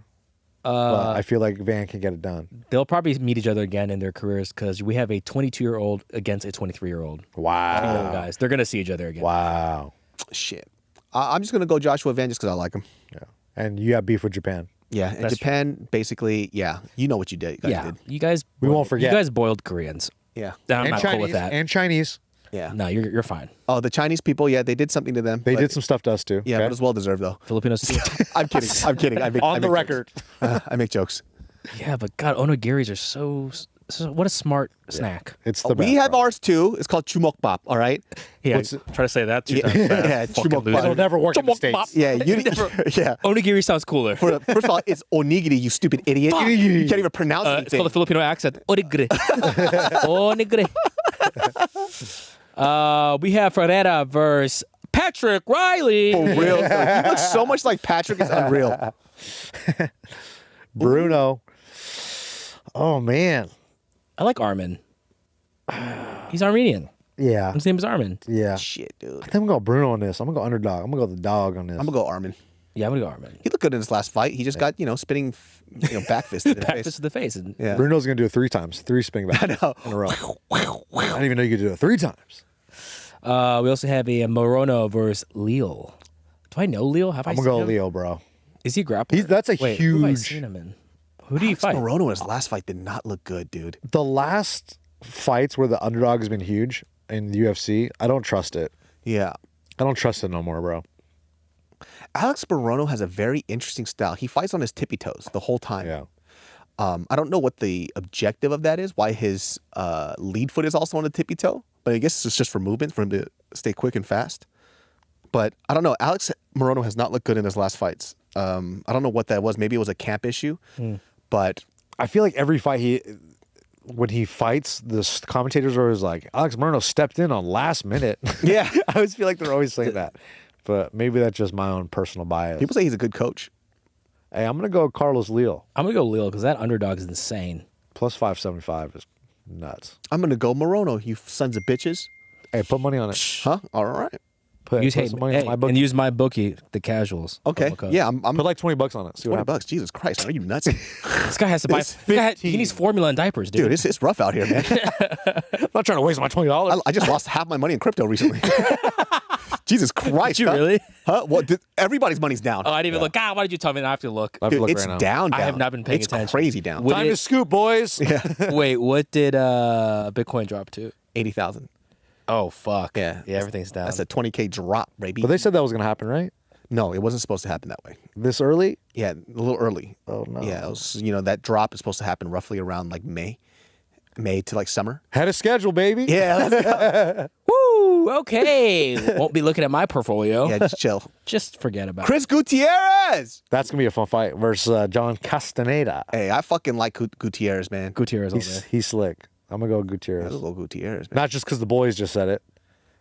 A: But I feel like Van can get it done.
B: They'll probably meet each other again in their careers because we have a 22-year-old against a 23-year-old.
A: Wow.
B: Guys, they're going to see each other again.
A: Wow.
C: Shit. I'm just going to go Joshua Van just because I like him.
A: Yeah. And you have beef with Japan.
C: Yeah. And Japan, basically, you know what you did.
B: You guys.
A: We won't forget.
B: You guys boiled Koreans.
C: Yeah.
B: I'm
A: and
B: not
A: Chinese,
B: cool with that.
A: And Chinese.
C: Yeah.
B: No, you're fine.
C: Oh, the Chinese people, they did something to them.
A: They did some stuff to us too.
C: Yeah,
A: okay?
C: but it's well deserved though.
B: Filipinos too.
C: I'm kidding. I
A: On the
C: make
A: record.
C: I make jokes.
B: Yeah, but God, onogiris are so what a smart snack.
A: It's the best.
C: We have
A: bro.
C: ours too. It's called chumokbap, all right?
B: Yeah, try to say that 2 times.
C: Yeah,
B: Fucking
C: chumokbap.
B: loser.
A: It'll never work in the States.
C: Yeah, yeah.
B: Onigiri sounds cooler.
C: First of all, it's onigiri, you stupid idiot. You can't even pronounce
B: It's
C: anything.
B: called a Filipino accent. Onigiri. Onigiri. We have Pereira versus Patrick Riley.
C: For real. Though. He looks so much like Patrick, it's unreal.
A: Bruno. Oh man.
B: I like Armin. He's Armenian.
A: Yeah.
B: His name is Armin.
A: Yeah.
C: Shit, dude.
A: I think I'm gonna go Bruno on this. I'm gonna go underdog. I'm gonna go the dog on this.
C: I'm gonna go Armin.
B: Yeah, I'm gonna go Armin.
C: He looked good in his last fight. He just got, spinning, back fist in the
B: Back
C: face.
B: fist to the face. And
C: Yeah.
A: Bruno's gonna do it 3 times. 3 spinning back
C: I know.
A: in a row. I didn't even know you could do it 3 times.
B: we also have a Morono versus Leo. Do I know Leo? Have I
A: I'm
B: seen
A: gonna go
B: him?
A: Leo, bro.
B: Is he a grappler?
A: That's a
B: Wait, who have I
A: huge.
B: seen him in? Who do you fight?
C: Morono in his last fight did not look good, dude.
A: The last fights where the underdog has been huge in the UFC, I don't trust it.
C: Yeah.
A: I don't trust it no more, bro.
C: Alex Morono has a very interesting style. He fights on his tippy toes the whole time.
A: Yeah.
C: I don't know what the objective of that is, why his lead foot is also on the tippy toe, but I guess it's just for movement, for him to stay quick and fast. But I don't know. Alex Morono has not looked good in his last fights. I don't know what that was. Maybe it was a camp issue, but
A: I feel like every fight when he fights, the commentators are always like, Alex Morono stepped in on last minute.
C: Yeah.
A: I always feel like they're always saying that. But maybe that's just my own personal bias.
C: People say he's a good coach.
A: Hey, I'm going to go Carlos Leal.
B: I'm going to go Leal because that underdog is insane.
A: Plus 575 is nuts.
C: I'm going to go Morono, you sons of bitches.
A: Hey, put money on it.
C: Huh? All right.
A: Put some money on my bookie.
B: And use my bookie, the casuals.
C: Okay. Yeah, I'm
A: put like $20 on it. See what happens.
C: $20. Jesus Christ, are you nuts?
B: This guy has to buy. He needs formula and diapers, dude.
C: Dude, it's rough out here, man.
A: I'm not trying to waste my $20.
C: I just lost half my money in crypto recently. Jesus Christ.
B: Did you really?
C: Huh? Well, everybody's money's down.
B: Oh, I didn't even look. God, why did you tell me? I have to look.
A: I have to look
C: It's
A: right now.
C: down.
B: I have not been paying attention.
C: It's crazy down.
B: What
A: Time to scoop, boys.
B: Wait, what did Bitcoin drop to?
C: 80,000.
B: Oh, fuck.
C: Yeah.
B: Everything's down.
C: That's a 20K drop, baby.
A: But they said that was going to happen, right?
C: No, it wasn't supposed to happen that way.
A: This early?
C: Yeah, a little early.
A: Oh, no.
C: Yeah, it was, that drop is supposed to happen roughly around like May to like summer.
A: Had a schedule, baby.
C: Yeah, let's go.
B: Woo! Okay. Won't be looking at my portfolio.
C: Yeah, just chill.
B: Just forget about it.
C: Chris Gutierrez.
A: That's going to be a fun fight versus John Castaneda.
C: Hey, I fucking like Gutierrez, man.
B: Gutierrez all day.
A: He's slick. I'm going to go Gutierrez.
C: Let's go Gutierrez, man.
A: Not just because the boys just said it.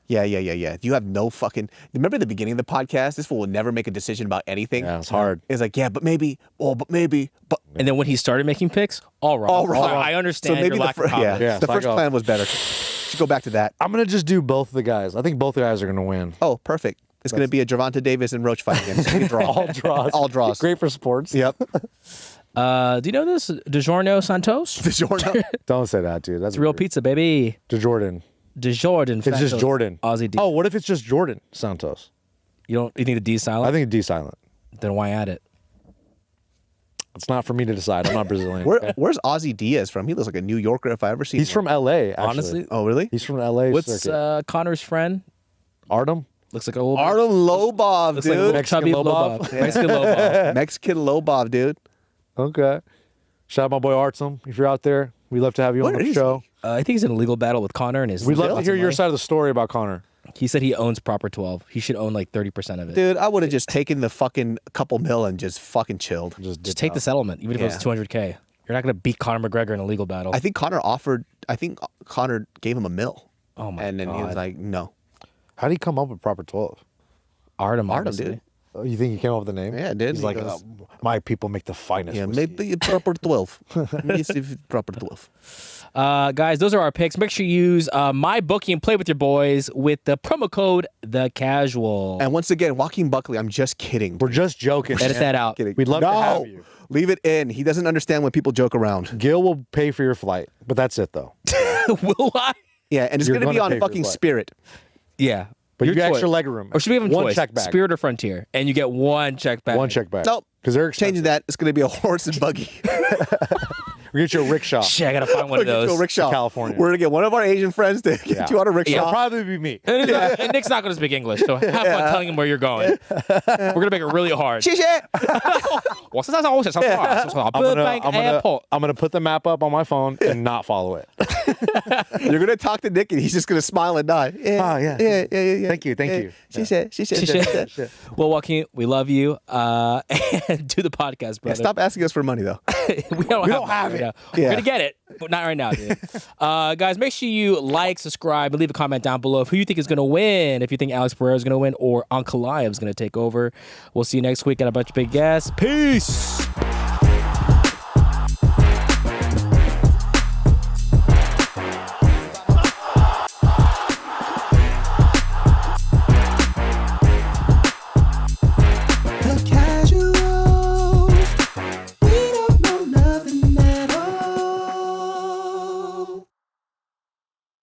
C: Yeah. You have no fucking... Remember the beginning of the podcast? This fool would never make a decision about anything.
A: Yeah, it's hard.
C: It's like, yeah, but maybe. Oh, but maybe. But
B: And then when he started making picks, all wrong.
C: All wrong.
B: I understand your lack of confidence.
A: Yeah,
C: the
A: so
C: first
A: I go-
C: plan was better. Should go back to that.
A: I'm going to just do both of the guys. I think both the guys are going to win.
C: Oh, perfect. It's going to be a Gervonta Davis and Roach fight again. It's gonna be a draw.
A: All draws.
C: All draws.
A: Great for sports.
C: Yep.
B: Do you know this? DiGiorno Santos?
C: DiGiorno.
A: Don't say that, dude. That's
B: It's real pizza, baby.
A: DeJordan.
B: DiJordan.
A: It's just Jordan.
B: Aussie D.
A: Oh, what if it's just Jordan Santos?
B: You think the D is silent?
A: I think D silent.
B: Then why add it?
A: It's not for me to decide. I'm not Brazilian.
C: Where's Ozzy Diaz from? He looks like a New Yorker if I ever seen
A: He's
C: one.
A: from L.A., actually.
B: Honestly?
C: Oh, really?
A: He's from L.A.
B: What's
A: circuit.
B: Connor's friend?
A: Artem?
B: Looks like a little
C: Artem Lobov,
B: looks
C: dude.
B: like a little
A: Mexican
B: chubby
A: Lobov?
B: Lobov. Mexican Lobov.
C: Mexican Lobov, dude.
A: Okay. Shout out my boy Artem. If you're out there, we'd love to have you on
C: Where
A: the
C: is
A: show.
B: I think he's in a legal battle with Connor and his.
A: We'd love to
B: lots
A: hear
B: of
A: your
B: money.
A: side of the story about Connor.
B: He said he owns Proper 12. He should own like 30% of it.
C: Dude, I would have just taken the fucking couple mil and just fucking chilled.
B: Just take the settlement, even if it was 200K. You're not going to beat Conor McGregor in a legal battle.
C: I think Connor gave him $1 million.
B: Oh my
C: And then he was
B: God.
C: like, no.
A: How do you come up with Proper 12?
B: Artem,
C: dude.
A: Oh, you think he came up with the name?
C: Yeah, dude.
A: He's
C: He
A: like,
C: goes-
A: my people make the finest
C: Yeah,
A: whiskey.
C: maybe proper 12. Yes, if proper 12.
B: Guys, those are our picks. Make sure you use my bookie and play with your boys with the promo code The Casual.
C: And once again, Joaquin Buckley, I'm just kidding.
A: We're just joking.
B: Edit that out.
C: Kidding.
A: We'd love to have you.
C: Leave it in. He doesn't understand when people joke around.
A: Gil will pay for your flight, but that's it, though.
B: Will I?
C: Yeah, and it's
A: You're
C: going to be
A: gonna
C: on
A: pay for
C: fucking
A: what?
C: Spirit.
B: Yeah.
A: But you
B: Your
A: get
B: choice.
A: extra leg room.
B: Or should we have a
A: one
B: choice?
A: check back?
B: Spirit or Frontier? And you get one check back.
A: One check back.
C: Nope.
A: Because they're
C: Changing
A: expensive.
C: that. It's going to be a horse and buggy.
A: We get you a rickshaw.
B: Shit, I got to find one of
C: We're gonna
B: those.
C: go rickshaw.
A: California.
C: We're going to get one of our Asian friends to get you on a rickshaw.
A: It'll probably be me.
B: And Nick's not going to speak English, so have fun telling him where you're going. We're going to make it really hard.
C: 谢谢.
A: I'm gonna put the map up on my phone and not follow it.
C: You're going to talk to Nick and he's just going to smile and nod.
A: Oh, yeah.
C: Yeah.
A: Thank you.
C: She said.
B: Well, Joaquin, we love you. And do the podcast, brother.
C: Stop asking us for money, though.
B: we don't have
A: it.
B: it.
C: Yeah.
B: We're gonna get it, but not right now, dude. Guys, make sure you like, subscribe, and leave a comment down below of who you think is gonna win. If you think Alex Pereira is gonna win or Ankalaev is gonna take over. We'll see you next week. Got a bunch of big guests. Peace.